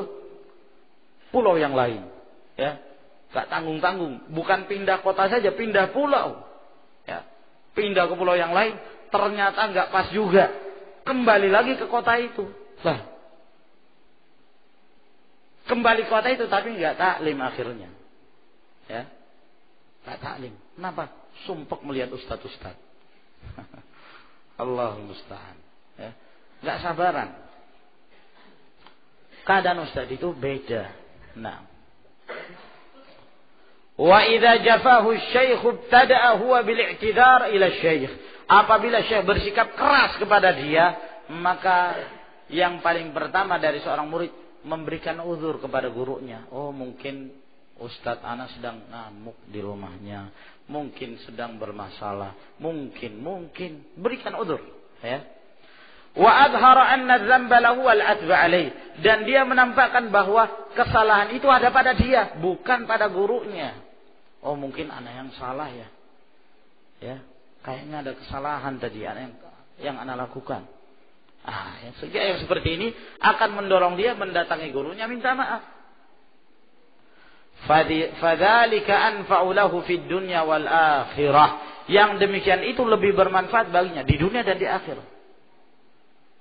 A: pulau yang lain, ya, gak tanggung-tanggung, bukan pindah kota saja, pindah pulau, ya, pindah ke pulau yang lain, ternyata gak pas juga, kembali lagi ke kota itu, lah, kembali ke kota itu tapi gak taklim akhirnya. Ya, tak taklim. Kenapa? Sumpek melihat ustaz-ustaz. Allahul musta'an. Ya, nggak sabaran. Keadaan ustaz itu beda. Nah, wa idza jafahu asy-syaikh ibtada'a huwa bil i'tidar ila asy-syaikh. Apabila syekh bersikap keras kepada dia, maka yang paling pertama dari seorang murid memberikan uzur kepada gurunya. Oh, mungkin Ustadz ana sedang ngamuk di rumahnya, mungkin sedang bermasalah, mungkin berikan udzur, ya. Wa adhara anna dzamba lahu wal atba alaih, dan dia menampakkan bahwa kesalahan itu ada pada dia, bukan pada gurunya. Oh, mungkin ana yang salah ya. Ya, kayaknya ada kesalahan tadi yang ana lakukan. Yang seperti ini akan mendorong dia mendatangi gurunya minta maaf. Fadzalika anfa'u lahu fid dunya wal akhirah. Yang demikian itu lebih bermanfaat baginya di dunia dan di akhirat.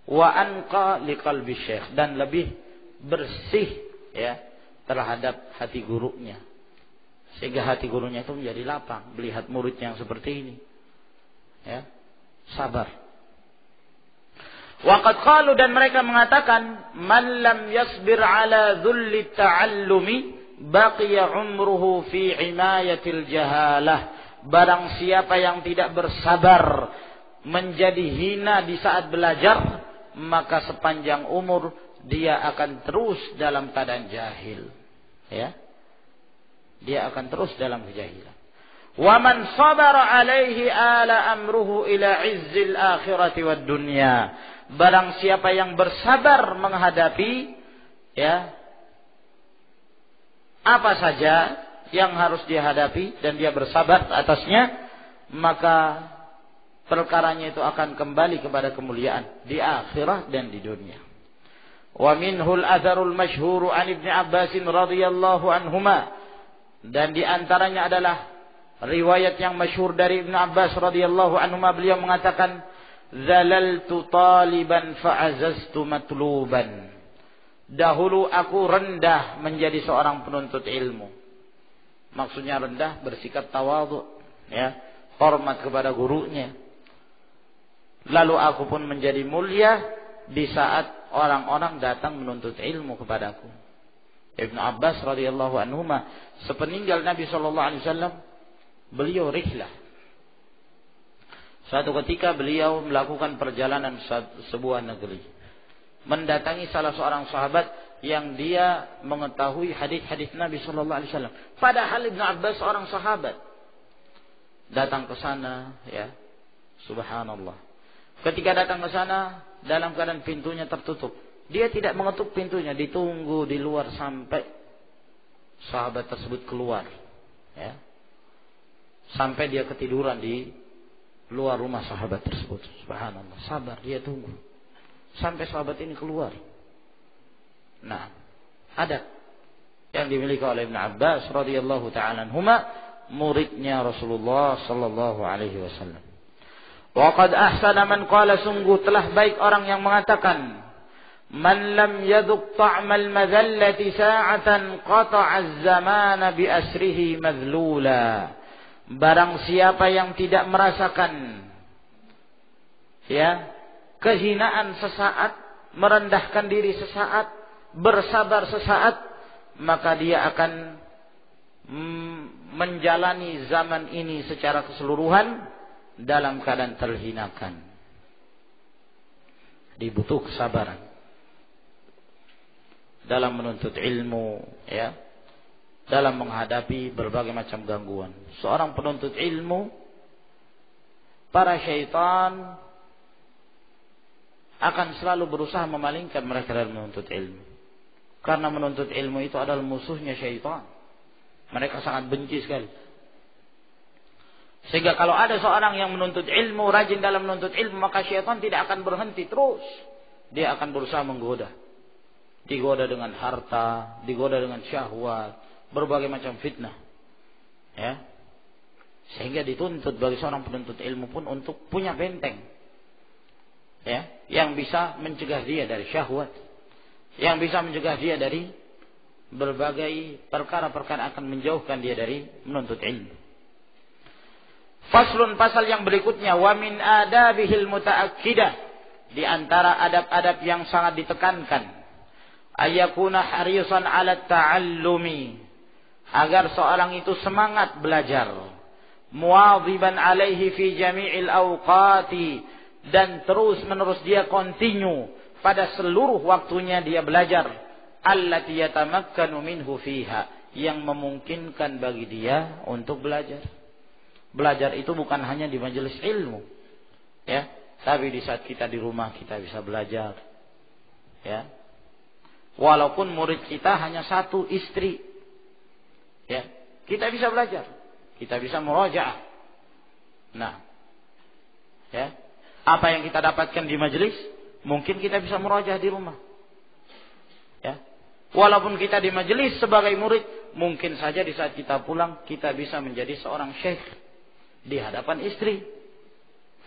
A: Wa anqa liqalbi syekh, dan lebih bersih, ya, terhadap hati gurunya. Sehingga hati gurunya itu menjadi lapang melihat murid yang seperti ini. Ya, sabar. Wa qad qalu, dan mereka mengatakan, man lam yasbir ala dhulli ta'allumi baqiya umruhu fi imayatil jahalah. Barang siapa yang tidak bersabar menjadi hina di saat belajar, maka sepanjang umur dia akan terus dalam keadaan jahil, ya, dia akan terus dalam kejahilan. Wa man sabara alaihi ala amruhu ila izzil akhirati wad dunya. Barang siapa yang bersabar menghadapi, ya, apa saja yang harus dihadapi dan dia bersabar atasnya, maka perkaranya itu akan kembali kepada kemuliaan di akhirat dan di dunia. Wa minhul atharul masyhur an Ibnu Abbas radhiyallahu anhuma, dan di antaranya adalah riwayat yang masyhur dari Ibnu Abbas radhiyallahu anhuma, beliau mengatakan, zalaltu taliban fa'azaztu matluban. Dahulu aku rendah menjadi seorang penuntut ilmu. Maksudnya rendah, bersikap tawadhu, ya, hormat kepada gurunya. Lalu aku pun menjadi mulia di saat orang-orang datang menuntut ilmu kepadaku. Ibnu Abbas radhiyallahu anhuma, sepeninggal Nabi sallallahu alaihi wasallam, beliau rihlah. Suatu ketika beliau melakukan perjalanan sebuah negeri, mendatangi salah seorang sahabat yang dia mengetahui hadis-hadis Nabi sallallahu alaihi wasallam. Padahal Ibnu Abbas seorang sahabat. Datang ke sana, ya. Subhanallah. Ketika datang ke sana, dalam keadaan pintunya tertutup. Dia tidak mengetuk pintunya, ditunggu di luar sampai sahabat tersebut keluar, ya. Sampai dia ketiduran di luar rumah sahabat tersebut. Subhanallah, sabar, dia tunggu sampai sahabat ini keluar. Nah, adab yang dimiliki oleh Ibnu Abbas radhiyallahu ta'ala anhuma muridnya Rasulullah sallallahu alaihi wasallam. Wa qad ahsana man qala, sungguh telah baik orang yang mengatakan, man lam yadhuq ta'mal madhallati sa'atan qata'a az-zamana bi asrihi madhlula. Barang siapa yang tidak merasakan kehinaan sesaat, merendahkan diri sesaat, bersabar sesaat, maka dia akan menjalani zaman ini secara keseluruhan dalam keadaan terhinakan. Dibutuh kesabaran dalam menuntut ilmu, dalam menghadapi berbagai macam gangguan. Seorang penuntut ilmu, para syaitan akan selalu berusaha memalingkan mereka dari menuntut ilmu. Karena menuntut ilmu itu adalah musuhnya syaitan. Mereka sangat benci sekali. Sehingga kalau ada seorang yang menuntut ilmu, rajin dalam menuntut ilmu, maka syaitan tidak akan berhenti terus. Dia akan berusaha menggoda. Digoda dengan harta, digoda dengan syahwat, berbagai macam fitnah. Sehingga dituntut bagi seorang penuntut ilmu pun untuk punya benteng. Yang bisa mencegah dia dari syahwat. Yang bisa mencegah dia dari berbagai perkara-perkara akan menjauhkan dia dari menuntut ilmu. Faslun, pasal yang berikutnya, wa min adabihil mutaakkidah, di antara adab-adab yang sangat ditekankan, ayakuna harisan ala ta'allumi, agar seorang itu semangat belajar, muwadhiban alaihi fi jami'il awqati, dan terus menerus dia continue pada seluruh waktunya dia belajar, allati yatamakkanu minhu fiha, yang memungkinkan bagi dia untuk belajar. Belajar itu bukan hanya di majelis ilmu, tapi di saat kita di rumah kita bisa belajar, Walaupun murid kita hanya satu istri, kita bisa belajar, kita bisa murajaah. Nah, apa yang kita dapatkan di majelis, mungkin kita bisa murajaah di rumah. Walaupun kita di majelis sebagai murid, mungkin saja di saat kita pulang kita bisa menjadi seorang syekh di hadapan istri.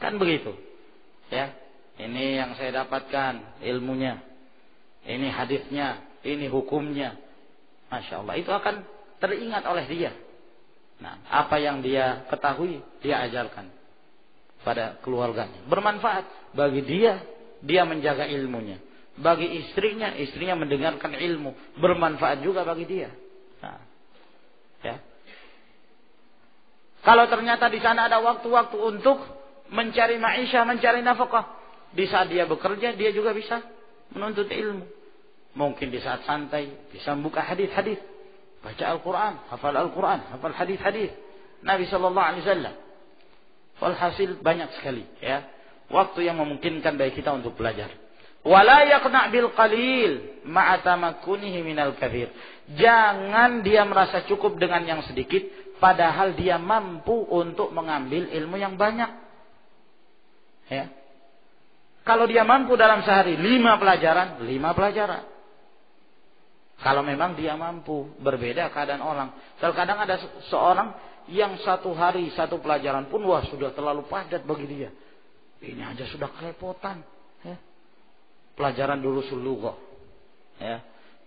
A: Kan begitu. Ini yang saya dapatkan ilmunya, ini hadisnya, ini hukumnya. Masya Allah, itu akan teringat oleh dia. Nah, apa yang dia ketahui dia ajarkan pada keluarganya. Bermanfaat bagi dia, dia menjaga ilmunya. Bagi istrinya, istrinya mendengarkan ilmu, bermanfaat juga bagi dia. Nah, kalau ternyata di sana ada waktu-waktu untuk mencari maisha, mencari nafkah, di saat dia bekerja dia juga bisa menuntut ilmu. Mungkin di saat santai bisa membuka hadis-hadis, baca Al-Quran, hafal hadis-hadis Nabi Sallallahu Alaihi Wasallam. Walhasil banyak sekali waktu yang memungkinkan bagi kita untuk belajar. Wala yaqna' bil qalil ma'a tamakkunihi minal katsir. Jangan dia merasa cukup dengan yang sedikit padahal dia mampu untuk mengambil ilmu yang banyak. Kalau dia mampu dalam sehari 5 pelajaran. Kalau memang dia mampu, berbeda keadaan orang. Terkadang ada seorang yang satu hari 1 pelajaran pun sudah terlalu padat bagi dia. Ini aja sudah kerepotan. Pelajaran durusul lughah,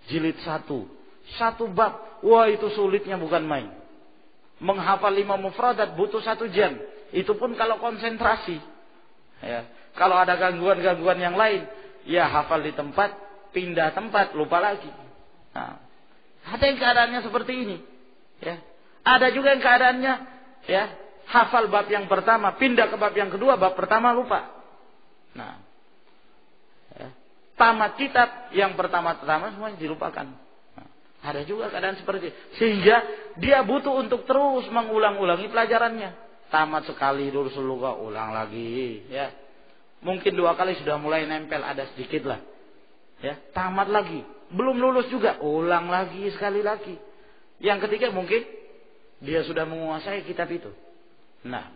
A: jilid 1 bab, itu sulitnya bukan main. Menghafal 5 mufradat butuh 1 jam. Itu pun kalau konsentrasi. Kalau ada gangguan-gangguan yang lain, hafal di tempat, pindah tempat, lupa lagi. Nah, ada yang keadaannya seperti ini. Ada juga yang keadaannya, hafal bab yang pertama, pindah ke bab yang kedua, bab pertama lupa. Nah, tamat kitab yang pertama-tama semuanya dilupakan. Nah, ada juga keadaan seperti itu. Sehingga dia butuh untuk terus mengulang-ulangi pelajarannya. Tamat sekali durusul lughah, ulang lagi. Mungkin 2 kali sudah mulai nempel, ada sedikit lah. Tamat lagi, belum lulus juga, ulang lagi sekali lagi. Yang ketiga mungkin dia sudah menguasai kitab itu. Nah,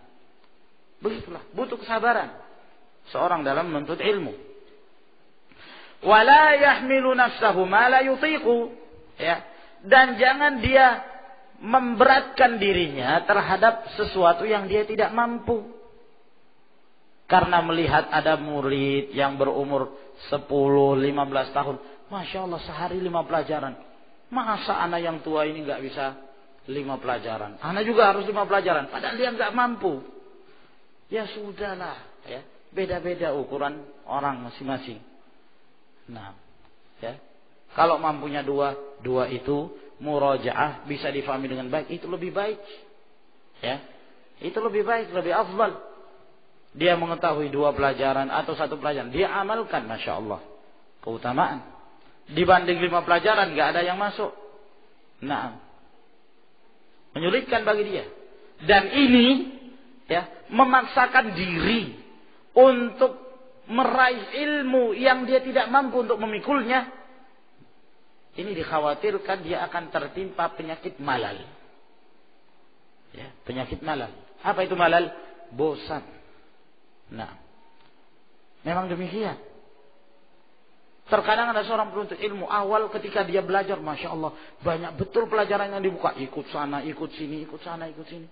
A: begitulah, butuh kesabaran seorang dalam menuntut ilmu. Wala yahmilu nafsahu ma la yutiqu, dan jangan dia memberatkan dirinya terhadap sesuatu yang dia tidak mampu. Karena melihat ada murid yang berumur 10, 15 tahun. Masya Allah, sehari 5 pelajaran. Masa anak yang tua ini nggak bisa 5 pelajaran? Anak juga harus 5 pelajaran. Padahal dia nggak mampu. Ya sudahlah. Ya. Beda-beda ukuran orang masing-masing. Nah, ya. Kalau mampunya 2 itu murajaah bisa difahami dengan baik, itu lebih baik. Ya. Itu lebih baik, lebih afdal. Dia mengetahui 2 pelajaran atau 1 pelajaran, dia amalkan, Masya Allah. Keutamaan. Dibanding 5 pelajaran, gak ada yang masuk. Nah, menyulitkan bagi dia. Dan ini, ya, memaksakan diri untuk meraih ilmu yang dia tidak mampu untuk memikulnya. Ini dikhawatirkan dia akan tertimpa penyakit malal. Ya, penyakit malal. Apa itu malal? Bosan. Nah, memang demikian. Terkadang ada seorang penuntut ilmu awal ketika dia belajar, Masya Allah, banyak betul pelajaran yang dibuka. Ikut sana, ikut sini, ikut sana, ikut sini.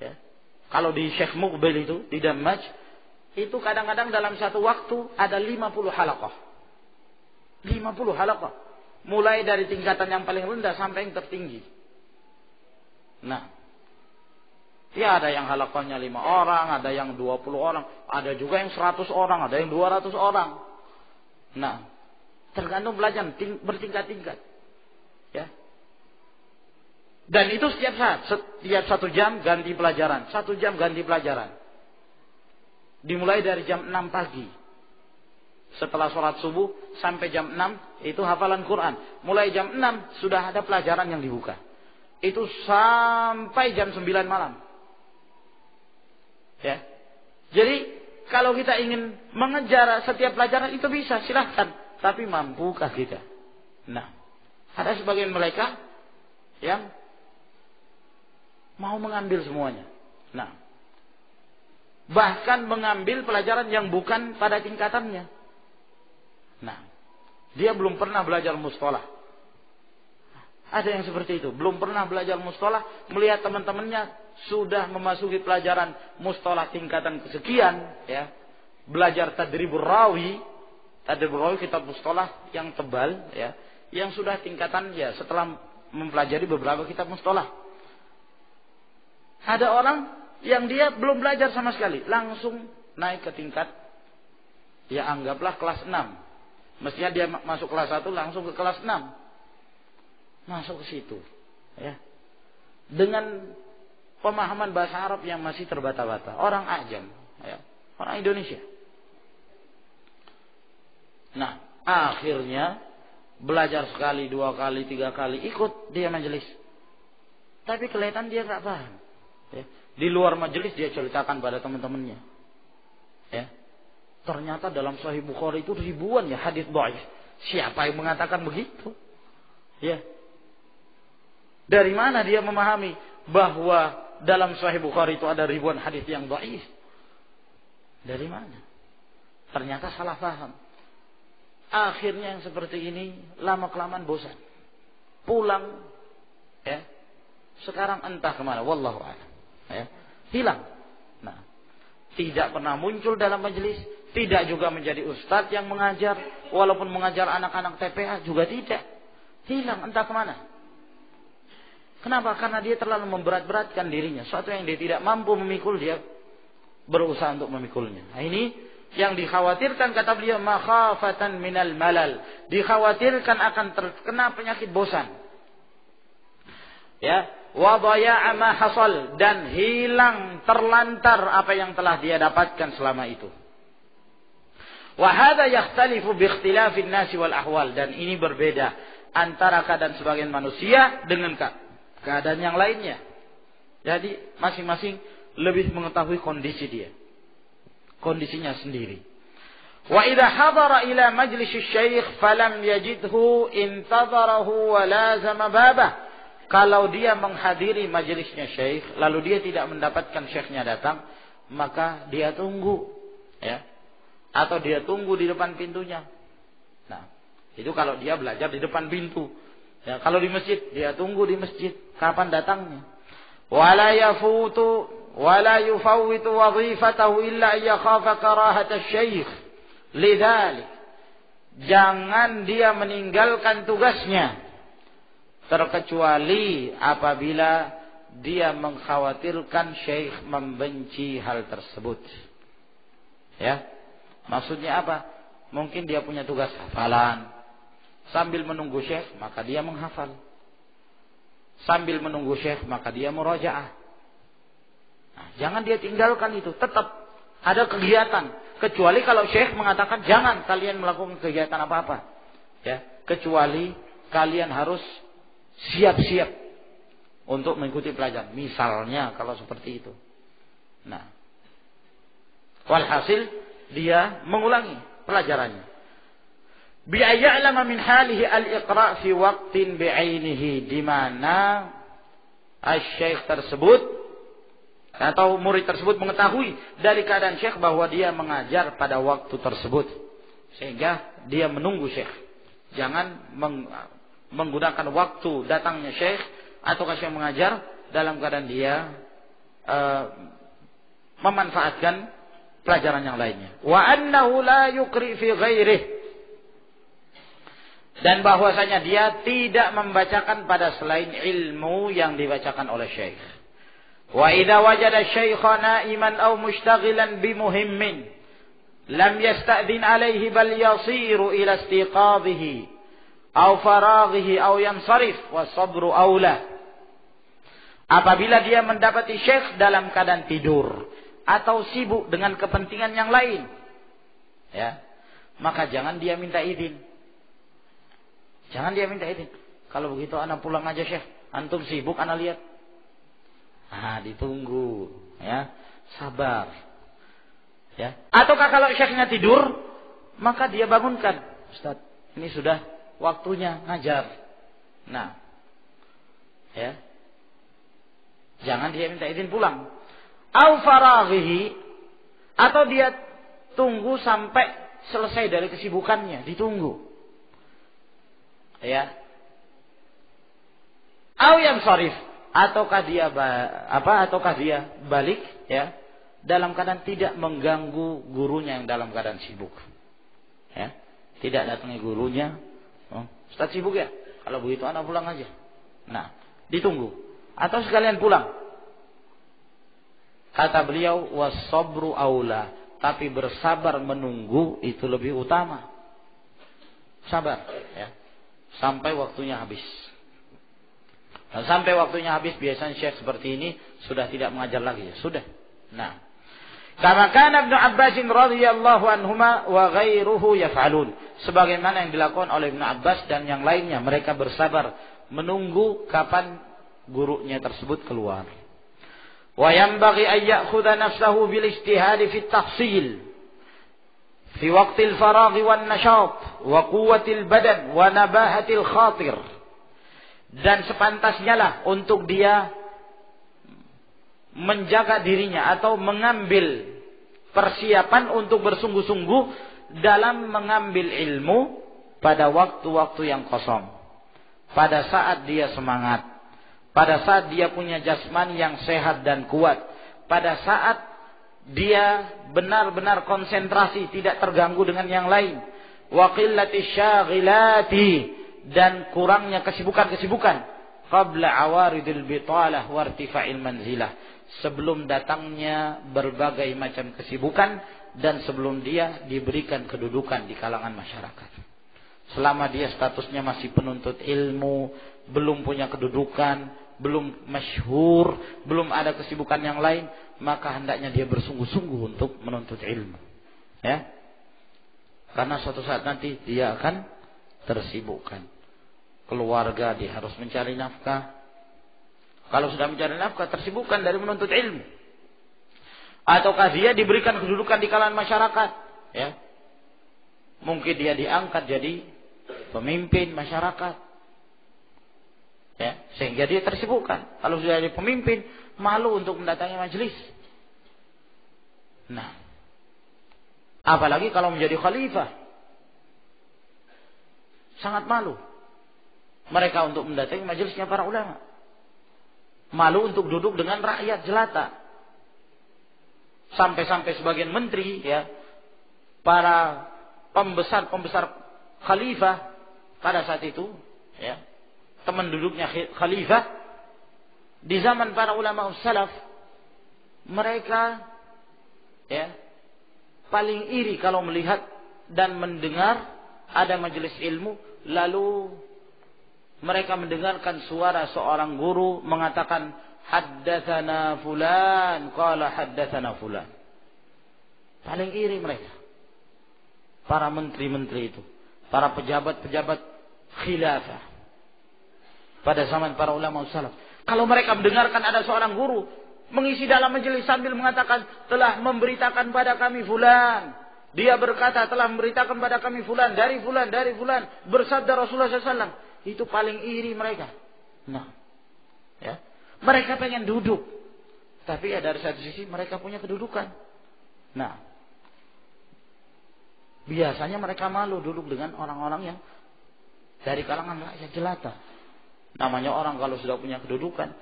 A: Ya. Kalau di Syekh Muqbil itu, di Damaj, itu kadang-kadang dalam satu waktu ada 50 halaqah. 50 halaqah. Mulai dari tingkatan yang paling rendah sampai yang tertinggi. Nah, ya ada yang halaqahnya 5 orang, ada yang 20 orang, ada juga yang 100 orang, ada yang 200 orang. Nah, tergantung belajar bertingkat-tingkat. Ya. Dan itu setiap saat, setiap 1 jam ganti pelajaran, 1 jam ganti pelajaran. Dimulai dari jam 6 pagi. Setelah sholat subuh sampai jam 6 itu hafalan Quran. Mulai jam 6 sudah ada pelajaran yang dibuka. Itu sampai jam 9 malam. Ya. Jadi kalau kita ingin mengejar setiap pelajaran itu bisa, silahkan. Tapi mampukah kita? Nah, ada sebagian mereka yang mau mengambil semuanya. Nah, bahkan mengambil pelajaran yang bukan pada tingkatannya. Nah, dia belum pernah belajar mustalah. Ada yang seperti itu, belum pernah belajar mustalah, melihat teman-temannya sudah memasuki pelajaran mustalah tingkatan kesekian, ya. Belajar tadribur rawi kitab mustalah yang tebal, ya, yang sudah tingkatan, ya, setelah mempelajari beberapa kitab mustalah. Ada orang yang dia belum belajar sama sekali, langsung naik ke tingkat, ya anggaplah kelas 6. Mestinya dia masuk kelas 1 langsung ke kelas 6. Masuk ke situ, ya. Dengan pemahaman bahasa Arab yang masih terbata-bata, orang ajam, ya, orang Indonesia. Nah, akhirnya belajar sekali, 2 kali, 3 kali, ikut dia majelis. Tapi kelihatan dia nggak paham. Ya. Di luar majelis dia ceritakan pada teman-temannya. Ya. Ternyata dalam Sahih Bukhari itu ribuan ya hadis dhaif. Siapa yang mengatakan begitu? Ya. Dari mana dia memahami bahwa dalam Sahih Bukhari itu ada ribuan hadis yang dhaif? Dari mana? Ternyata salah paham. Akhirnya yang seperti ini lama-kelamaan bosan. Pulang, ya. Sekarang entah kemana, wallahu a'lam. Ya. Hilang. Nah, tidak pernah muncul dalam majelis, tidak juga menjadi ustadz yang mengajar, walaupun mengajar anak-anak TPA juga tidak. Hilang entah kemana. Kenapa? Karena dia terlalu memberat-beratkan dirinya. Suatu yang dia tidak mampu memikul, dia berusaha untuk memikulnya. Nah, ini yang dikhawatirkan, kata beliau, makhafatan minal malal. Dikhawatirkan akan terkena penyakit bosan. Ya, wa dhaya'a ma hasal, dan hilang, terlantar apa yang telah dia dapatkan selama itu. Wa hadza yakhtalifu bi ikhtilafin nasi wal ahwal, dan ini berbeda antara keadaan sebagian manusia dengan keadaan yang lainnya. Jadi masing-masing lebih mengetahui kondisi dia, kondisinya sendiri. Wa idza hadara ila majlis asy-syaikh falam yajidhu intadharahu wa lazama babah. Kalau dia menghadiri majelisnya syekh lalu dia tidak mendapatkan syekhnya datang, maka dia tunggu, ya. Atau dia tunggu di depan pintunya. Nah, itu kalau dia belajar di depan pintu. Ya, kalau di masjid, dia tunggu di masjid. Kapan datangnya? Wala yufawwitu wadhifatahu illa yakhafa karahata asy-syaikh. Lidzalik, jangan dia meninggalkan tugasnya terkecuali apabila dia mengkhawatirkan syekh membenci hal tersebut. Ya. Maksudnya apa? Mungkin dia punya tugas hafalan. Sambil menunggu syekh, maka dia menghafal. Sambil menunggu syekh, maka dia murajaah. Nah, jangan dia tinggalkan itu. Tetap ada kegiatan. Kecuali kalau syekh mengatakan jangan kalian melakukan kegiatan apa-apa. Ya, kecuali kalian harus siap-siap untuk mengikuti pelajaran. Misalnya kalau seperti itu. Nah, walhasil dia mengulangi pelajarannya. Bi ayya'lama min halihi al-iqra' fi waqtin bi'ainihi, di mana asy-syekh tersebut atau murid tersebut mengetahui dari keadaan syekh bahwa dia mengajar pada waktu tersebut, sehingga dia menunggu syekh. Jangan menggunakan waktu datangnya syekh atau syekh mengajar dalam keadaan dia memanfaatkan pelajaran yang lainnya. Wa annahu la yuqri fi ghairihi, dan bahwasanya dia tidak membacakan pada selain ilmu yang dibacakan oleh syekh. Wa idza wajada syaikha na'iman aw mushtaghilan bi muhimmin lam yasta'dhin alayhi bal yasiru ila istiqadhihi aw faraghihi aw yansarif was sabru aula. Apabila dia mendapati syekh dalam keadaan tidur atau sibuk dengan kepentingan yang lain, ya, maka jangan dia minta izin. Jangan dia minta izin. Kalau begitu anak pulang aja syekh, antum sibuk anak lihat. Nah, ditunggu, ya, sabar, ya. Ataukah kalau syekhnya tidur, maka dia bangunkan, Ustaz, ini sudah waktunya ngajar. Nah, ya, jangan dia minta izin pulang. Au faraghihi, atau dia tunggu sampai selesai dari kesibukannya, ditunggu. Ya. Au yansarif, ataukah dia balik, ya, dalam keadaan tidak mengganggu gurunya yang dalam keadaan sibuk. Ya. Tidak datangi gurunya. Oh, Ustaz sibuk ya? Kalau begitu anak pulang aja. Nah, ditunggu. Atau sekalian pulang. Kata beliau, was-sabru aula, tapi bersabar menunggu itu lebih utama. Sabar, ya, sampai waktunya habis. Dan sampai waktunya habis, biasanya syekh seperti ini sudah tidak mengajar lagi, ya sudah. Nah, kama kana Ibnu Abbas radhiyallahu anhuma wa ghairuhu yaf'alun, sebagaimana yang dilakukan oleh Ibnu Abbas dan yang lainnya, mereka bersabar menunggu kapan gurunya tersebut keluar. Wa yanbaghi an ya'khudha nafsahu bil ijtihad fi at-tahsil fi waqtil faragh wan nashat wa quwwatil badan wa nabahatil khatir. Dan sepantasnya lah untuk dia menjaga dirinya atau mengambil persiapan untuk bersungguh-sungguh dalam mengambil ilmu pada waktu-waktu yang kosong, pada saat dia semangat, pada saat dia punya jasmani yang sehat dan kuat, pada saat dia benar-benar konsentrasi, tidak terganggu dengan yang lain. Wa qillati syaghilati, dan kurangnya kesibukan-kesibukan. Qabla awaridil bitalah wa irtifa'il manzilah, sebelum datangnya berbagai macam kesibukan dan sebelum dia diberikan kedudukan di kalangan masyarakat. Selama dia statusnya masih penuntut ilmu, belum punya kedudukan, belum masyhur, belum ada kesibukan yang lain, maka hendaknya dia bersungguh-sungguh untuk menuntut ilmu. Ya. Karena suatu saat nanti dia akan tersibukkan. Keluarga dia harus mencari nafkah. Kalau sudah mencari nafkah, tersibukkan dari menuntut ilmu. Ataukah dia diberikan kedudukan di kalangan masyarakat, ya. Mungkin dia diangkat jadi pemimpin masyarakat, ya, sehingga dia tersibukkan. Kalau sudah jadi pemimpin, malu untuk mendatangi majelis. Nah, apalagi kalau menjadi khalifah, sangat malu. mereka untuk mendatangi majelisnya para ulama. Malu untuk duduk dengan rakyat jelata. Sampai-sampai sebagian menteri, ya, para pembesar khalifah pada saat itu, ya, teman duduknya khalifah di zaman para ulama salaf, mereka, ya, paling iri kalau melihat dan mendengar ada majelis ilmu, lalu mereka mendengarkan suara seorang guru mengatakan haddatsana fulan qala haddatsana fulan. Paling iri mereka, para menteri-menteri itu, para pejabat-pejabat khilafah pada zaman para ulama salaf. Kalau mereka mendengarkan ada seorang guru mengisi dalam majelis sambil mengatakan telah memberitakan pada kami fulan, dia berkata telah memberitakan pada kami fulan dari fulan bersabda Rasulullah SAW, itu paling iri mereka. Nah, ya, mereka pengen duduk, tapi ya dari satu sisi mereka punya kedudukan. Nah, biasanya mereka malu duduk dengan orang-orang yang dari kalangan rakyat jelata. Namanya orang kalau sudah punya kedudukan,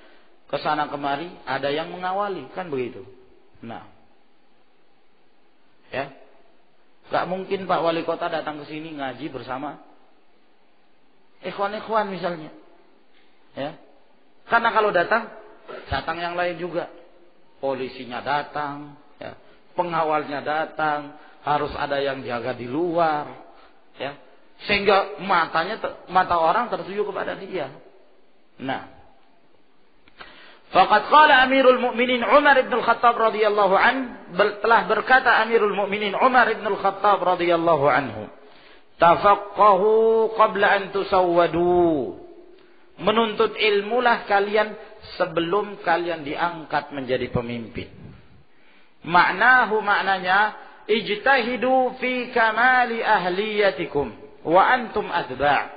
A: kesana kemari ada yang mengawali, kan begitu. Nah, ya, gak mungkin Pak Wali Kota datang ke sini ngaji bersama ikhwan-ikhwan misalnya, ya, karena kalau datang yang lain juga, polisinya datang, ya, pengawalnya datang, harus ada yang jaga di luar, ya, sehingga mata orang tertuju kepada dia. Nah, faqad qala Amirul Mukminin Umar bin Al-Khattab radhiyallahu telah berkata Amirul Mukminin Umar bin Al-Khattab radhiyallahu anhu, tafaqahu qabla an tusawwadu. Menuntut ilmulah kalian sebelum kalian diangkat menjadi pemimpin. Maknanya ijtahidu fi kamali ahliyatikum wa antum atba'.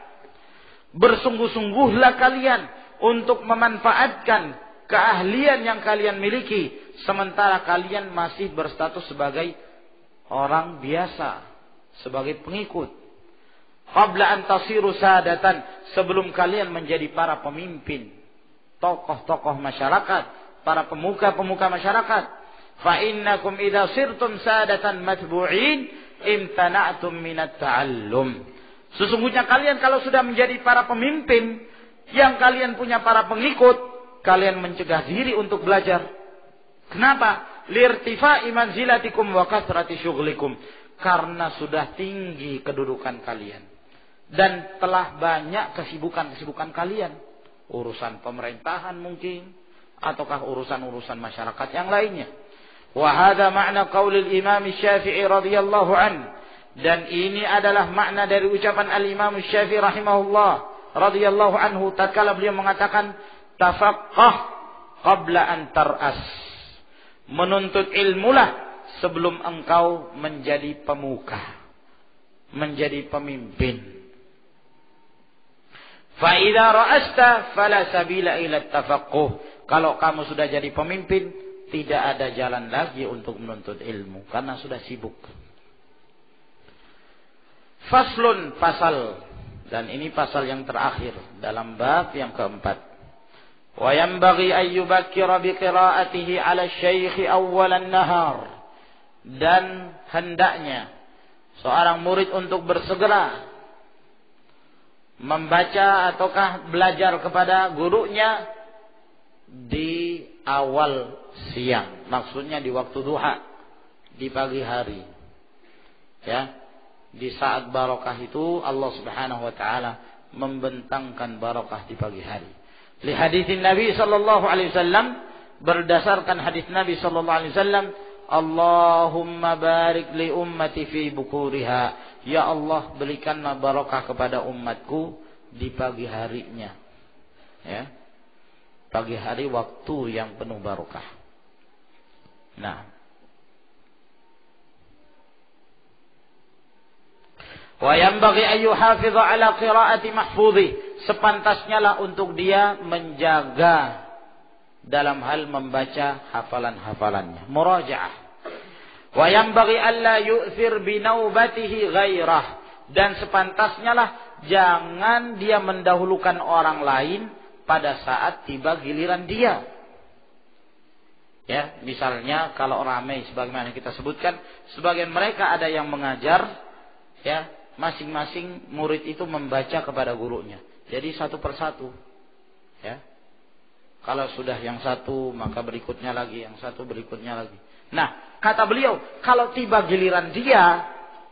A: Bersungguh-sungguhlah kalian untuk memanfaatkan keahlian yang kalian miliki sementara kalian masih berstatus sebagai orang biasa, sebagai pengikut. Qabla an tasiru sadatan, sebelum kalian menjadi para pemimpin, tokoh-tokoh masyarakat, para pemuka-pemuka masyarakat. Fa innakum idza sirtum sadatan matbu'in imtana'tum minat ta'allum. Sesungguhnya kalian kalau sudah menjadi para pemimpin yang kalian punya para pengikut, kalian mencegah diri untuk belajar. Kenapa? Lirtifa'i manzilatikum wa kasrati syughlikum. Karena sudah tinggi kedudukan kalian dan telah banyak kesibukan kalian, urusan pemerintahan mungkin, ataukah urusan-urusan masyarakat yang lainnya. Wa hadza ma'na qaulil Imam Syafi'i radhiyallahu anhu, dan ini adalah makna dari ucapan Al-Imam Syafi'i rahimahullah radhiyallahu anhu tatkala beliau mengatakan tafaqqah qabla an tar'as. Menuntut ilmulah sebelum engkau menjadi pemuka, menjadi pemimpin. Fa idza ra'asta fala sabila ila tafaqquh. Kalau kamu sudah jadi pemimpin, tidak ada jalan lagi untuk menuntut ilmu karena sudah sibuk. Faslun, pasal, dan ini pasal yang terakhir dalam bab yang keempat. Wa yanbaghi an yubakkira bi qira'atihi 'ala asy-syaikh awwal an-nahar. Dan hendaknya seorang murid untuk bersegera membaca ataukah belajar kepada gurunya di awal siang, maksudnya di waktu duha, di pagi hari, ya, di saat barokah itu Allah Subhanahu wa taala membentangkan barokah di pagi hari. Li haditsin Nabi sallallahu alaihi wasallam, berdasarkan hadis Nabi sallallahu alaihi wasallam, Allahumma barik li ummati fi bukuriha. Ya Allah, berikanlah barokah kepada umatku di pagi harinya. Ya. Pagi hari waktu yang penuh barokah. Nah. Wa yanbaghi an yuhafidha ala qiraati mahfudhi. Sepantasnya lah untuk dia menjaga dalam hal membaca hafalan-hafalannya, murajaah. Wa yanbaghi alla yu'thir bi naubatihi ghairah, dan sepantasnya lah Jangan dia mendahulukan orang lain pada saat tiba giliran dia. Ya, misalnya kalau ramai sebagaimana kita sebutkan, sebagian mereka ada yang mengajar, ya, masing-masing murid itu membaca kepada gurunya. Jadi satu persatu. Ya. Kalau sudah yang satu, maka berikutnya lagi, yang satu berikutnya lagi. Nah, kata beliau, kalau tiba giliran dia,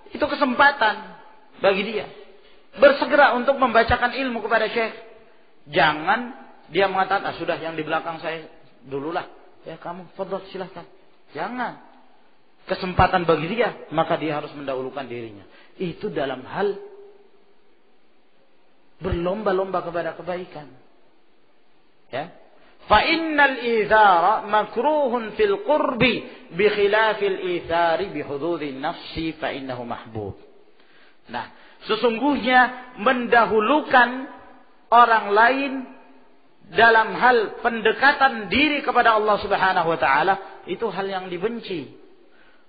A: itu kesempatan bagi dia bersegera untuk membacakan ilmu kepada syekh. Jangan dia mengatakan, sudah yang di belakang saya dululah. Ya kamu, fadhal silahkan. Jangan. Kesempatan bagi dia, maka dia harus mendahulukan dirinya. Itu dalam hal berlomba-lomba kepada kebaikan. Ya. Fa innal izara makruhun fil qurbi bi khilafil izari bi hududin nafsi fa innahu mahbub. Nah, sesungguhnya mendahulukan orang lain dalam hal pendekatan diri kepada Allah Subhanahu wa taala itu hal yang dibenci.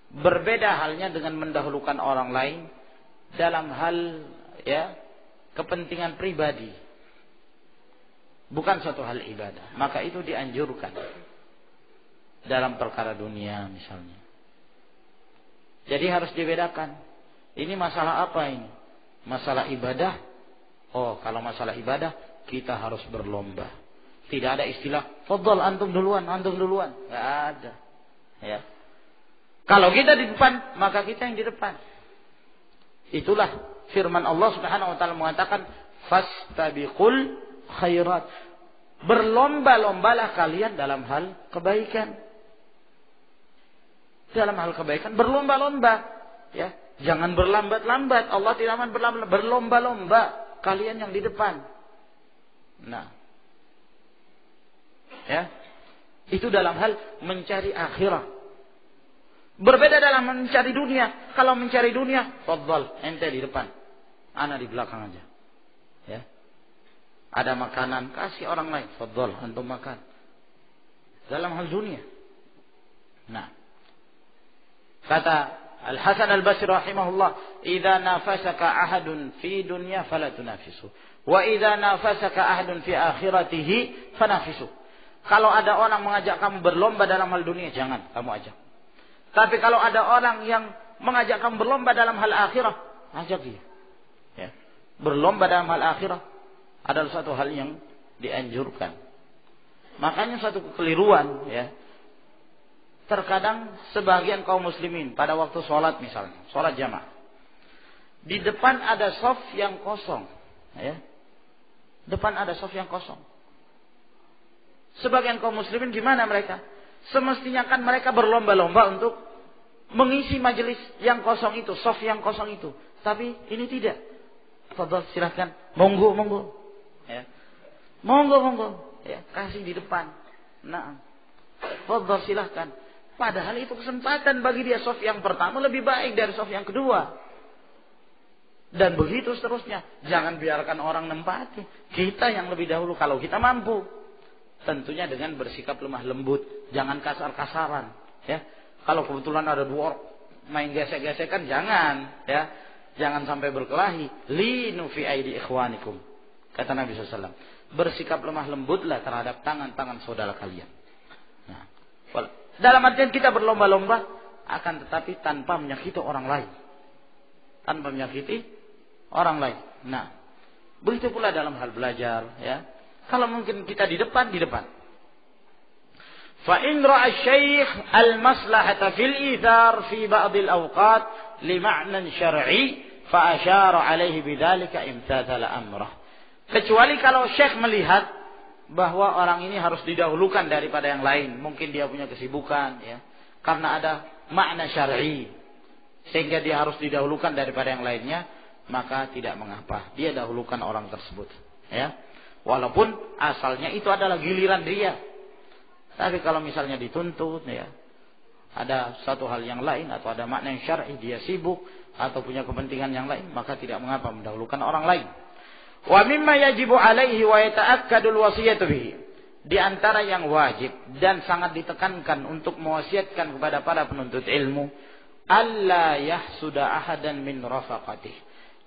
A: Berbeda halnya dengan mendahulukan orang lain dalam hal ya kepentingan pribadi. Bukan suatu hal ibadah. Maka itu dianjurkan dalam perkara dunia misalnya. Jadi harus dibedakan. Ini masalah apa ini? Masalah ibadah. Oh, kalau masalah ibadah kita harus berlomba. Tidak ada istilah fadhal antum duluan, antum duluan. Enggak ada. Ya. Kalau kita di depan, maka kita yang di depan. Itulah firman Allah Subhanahu wa taala mengatakan fastabiqul khairat. Berlomba-lombalah kalian dalam hal kebaikan. Dalam hal kebaikan berlomba-lomba, ya. Jangan berlambat-lambat. Allah tidak akan berlambat, berlomba-lomba kalian yang di depan. Nah. Ya. Itu dalam hal mencari akhirat. Berbeda dalam mencari dunia. Kalau mencari dunia, fadhal, ente di depan. Ana di belakang aja. Ya. Ada makanan, kasih orang lain. Fadhal, antum makan. Dalam hal dunia. Nah. Kata Al-Hasan Al-Basri rahimahullah, "Idza nafasaka ahadun fi dunya fala tunafisu, wa idza nafasaka ahadun fi akhiratihi fanafisu." Kalau ada orang mengajak kamu berlomba dalam hal dunia, jangan kamu ajak. Tapi kalau ada orang yang mengajak kamu berlomba dalam hal akhirah, ajak dia. Ya. Berlomba dalam hal akhirah adalah satu hal yang dianjurkan. Makanya satu kekeliruan, ya. Terkadang sebagian kaum muslimin pada waktu sholat misalnya, sholat jamaah, di depan ada shaf yang kosong, ya. Depan ada shaf yang kosong. Sebagian kaum muslimin gimana mereka? Semestinya kan mereka berlomba-lomba untuk mengisi majelis yang kosong itu, shaf yang kosong itu. Tapi ini tidak. Fadhal, silahkan. Monggo, monggo. Ya. Monggo, monggo. Ya, kasih di depan. Nah. Fadhal, silahkan. Padahal itu kesempatan bagi dia. Shaf yang pertama lebih baik dari shaf yang kedua. Dan begitu seterusnya. Jangan biarkan orang nempati. Kita yang lebih dahulu kalau kita mampu. Tentunya dengan bersikap lemah lembut. Jangan kasar-kasaran. Ya. Kalau kebetulan ada dua orang main gesek-gesekan, jangan. Ya. Jangan sampai berkelahi. Linu fi aidi ikhwanikum. Kata Nabi SAW. Bersikap lemah lembutlah terhadap tangan-tangan saudara kalian. Nah. Dalam artian kita berlomba-lomba, akan tetapi tanpa menyakiti orang lain. Tanpa menyakiti orang lain. Nah, begitu pula dalam hal belajar, ya. Kalau mungkin kita di depan, di depan. Fa in ra'a asy-syaikh al-maslahata fil ithar fi ba'd al-awqat li ma'nan syar'i fa asyara 'alaihi bidzalika imtathala amrah. Kecuali kalau syekh melihat bahwa orang ini harus didahulukan daripada yang lain. Mungkin dia punya kesibukan, ya. Karena ada makna syar'i. Sehingga dia harus didahulukan daripada yang lainnya. Maka tidak mengapa. Dia dahulukan orang tersebut. Ya. Walaupun asalnya itu adalah giliran dia. Tapi kalau misalnya dituntut, ya. Ada satu hal yang lain. Atau ada makna yang syar'i. Dia sibuk. Atau punya kepentingan yang lain. Maka tidak mengapa mendahulukan orang lain. Wa mimma yajibu alaihi wa yata'akkadul wasiyatu bihi. Di antara yang wajib dan sangat ditekankan untuk mewasiatkan kepada para penuntut ilmu, alla yahsuda ahadan min rafaqatih.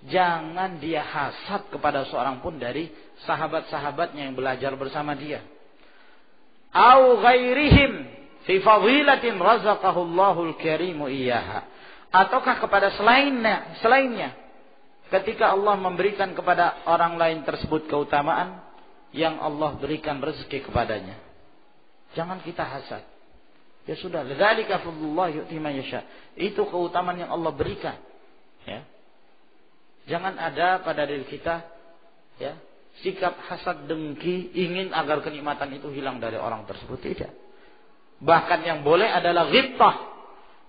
A: Jangan dia hasad kepada seorang pun dari sahabat-sahabatnya yang belajar bersama dia. Au ghairihim fi fadilatin razaqahullahul karimu iyyaha. Ataukah kepada selainnya ketika Allah memberikan kepada orang lain tersebut keutamaan yang Allah berikan rezeki kepadanya. Jangan kita hasad. Ya sudah, lidzalika fadlullah yu'ti man yasha. Itu keutamaan yang Allah berikan. Ya. Jangan ada pada diri kita ya, sikap hasad dengki ingin agar kenikmatan itu hilang dari orang tersebut, tidak. Bahkan yang boleh adalah ghibtah,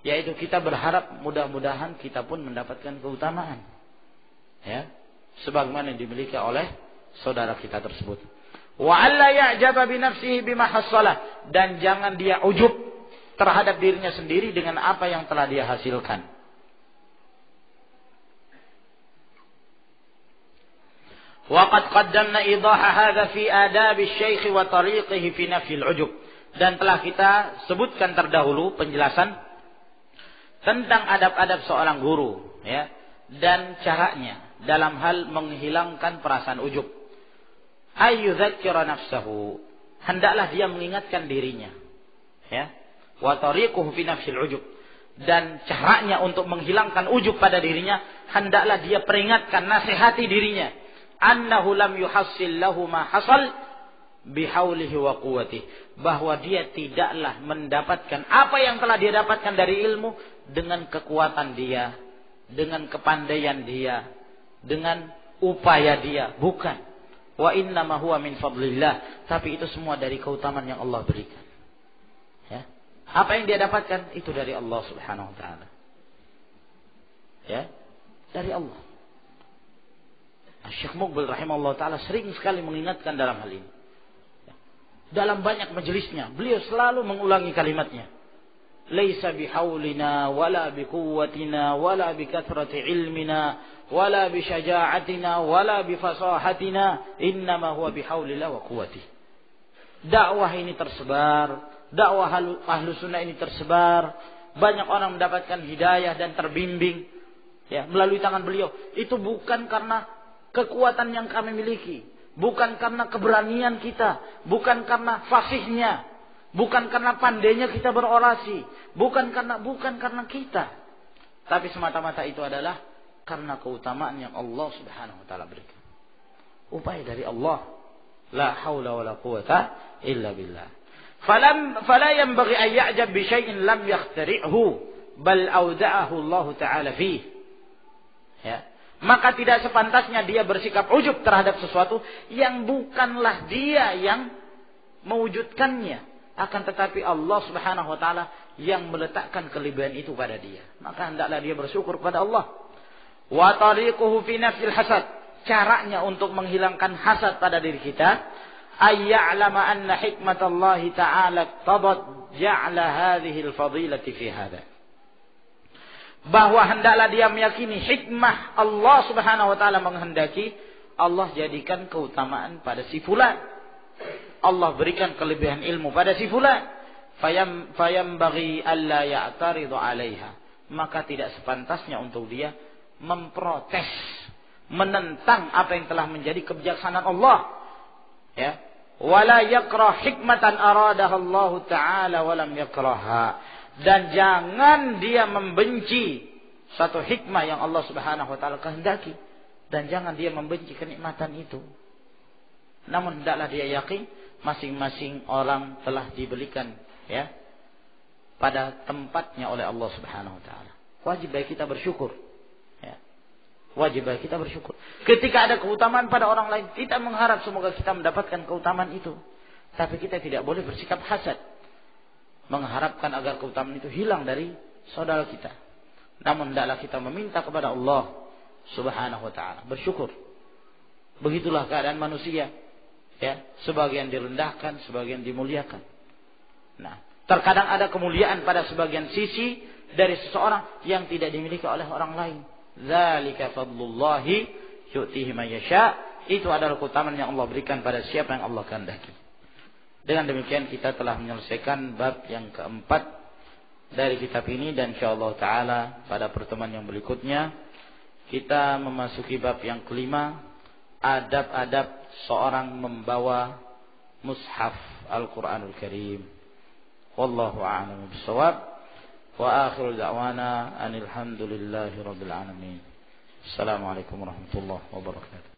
A: yaitu kita berharap mudah-mudahan kita pun mendapatkan keutamaan. Ya, sebagaimana yang dimiliki oleh saudara kita tersebut. Wa alla ya'jaba bi nafsihi bima hasalah, dan jangan dia ujub terhadap dirinya sendiri dengan apa yang telah dia hasilkan. Wa qad qaddamna idaha hadza fi adab asy-syaikh wa tariqihi fi nafyi al-ujub, dan telah kita sebutkan terdahulu penjelasan tentang adab-adab seorang guru ya, dan caranya dalam hal menghilangkan perasaan ujub. Ayyudzakkira nafsahu, hendaklah dia mengingatkan dirinya ya, wa tariquhu fi nafsil ujub, dan caranya untuk menghilangkan ujub pada dirinya, hendaklah dia peringatkan, nasihati dirinya, annahu lam yuhassil lahu ma hasal bihaulihi wa quwwatihi, bahwa dia tidaklah mendapatkan apa yang telah dia dapatkan dari ilmu dengan kekuatan dia, dengan kepandaian dia, dengan upaya dia, bukan. Wa innama huwa min fadlillah, tapi itu semua dari keutamaan yang Allah berikan. Ya. Apa yang dia dapatkan itu dari Allah Subhanahu wa taala. Ya, dari Allah. Syekh Muqbil rahimahullah taala sering sekali mengingatkan dalam hal ini. Ya. Dalam banyak majelisnya, beliau selalu mengulangi kalimatnya. Laisa bihaulina wala biquwwatina wala bikathrati ilmina wala bisyaja'atina wala bifasahatina, innama huwa bihaulillah wa quwwatihi. Dakwah ini tersebar, dakwah ahlu sunnah ini tersebar, banyak orang mendapatkan hidayah dan terbimbing ya melalui tangan beliau. Itu bukan karena kekuatan yang kami miliki, bukan karena keberanian kita, bukan karena fasihnya, bukan karena pandainya kita berorasi, bukan karena kita, tapi semata-mata itu adalah karena keutamaan yang Allah Subhanahu wa taala berikan. Upaya dari Allah. La haula wala quwata illa billah. Fala yanbaghi an ya'jab bi syai'in lam yakhtari'hu bal awda'ahu Allah taala fihi. Ya. Maka tidak sepantasnya dia bersikap ujub terhadap sesuatu yang bukanlah dia yang mewujudkannya, akan tetapi Allah Subhanahu wa taala yang meletakkan kelebihan itu pada dia. Maka hendaklah dia bersyukur kepada Allah. Wa tariquhu fi nafsil hasad, caranya untuk menghilangkan hasad pada diri kita, ayya'lama anna hikmatallahi ta'ala tadat ja'ala hadhihi al-fadilati fi hadha, bahwa hendaklah dia meyakini hikmah Allah Subhanahu wa taala menghendaki Allah jadikan keutamaan pada si fulan, Allah berikan kelebihan ilmu pada si fulan, fayambaghi alla ya'taridu 'alaiha, maka tidak sepantasnya untuk dia memprotes, menentang apa yang telah menjadi kebijaksanaan Allah. Ya, wala yakrah hikmatan aradaha Allah taala wa lam yakraha, dan jangan dia membenci satu hikmah yang Allah Subhanahu wa taala kehendaki, dan jangan dia membenci kenikmatan itu. Namun hendaklah dia yakin masing-masing orang telah diberikan ya pada tempatnya oleh Allah Subhanahu wa taala. Wajib bagi kita bersyukur. Wajib bagi kita bersyukur. Ketika ada keutamaan pada orang lain, kita mengharap semoga kita mendapatkan keutamaan itu. Tapi kita tidak boleh bersikap hasad, mengharapkan agar keutamaan itu hilang dari saudara kita. Namun hendaklah kita meminta kepada Allah Subhanahu wa taala, bersyukur. Begitulah keadaan manusia. Ya, sebagian direndahkan, sebagian dimuliakan. Nah, terkadang ada kemuliaan pada sebagian sisi dari seseorang yang tidak dimiliki oleh orang lain. Dzalika fadlullahi yu'tihi man yasha, itu adalah keutamaan yang Allah berikan pada siapa yang Allah kehendaki. Dengan demikian kita telah menyelesaikan bab yang keempat dari kitab ini, dan insyaallah taala pada pertemuan yang berikutnya kita memasuki bab yang kelima, adab-adab seorang membawa mushaf Al-Quranul Karim. Wallahu a'lam bishawab. Wa akhiru da'wana anil hamdulillahi rabbil alamin. Assalamualaikum warahmatullahi wabarakatuh.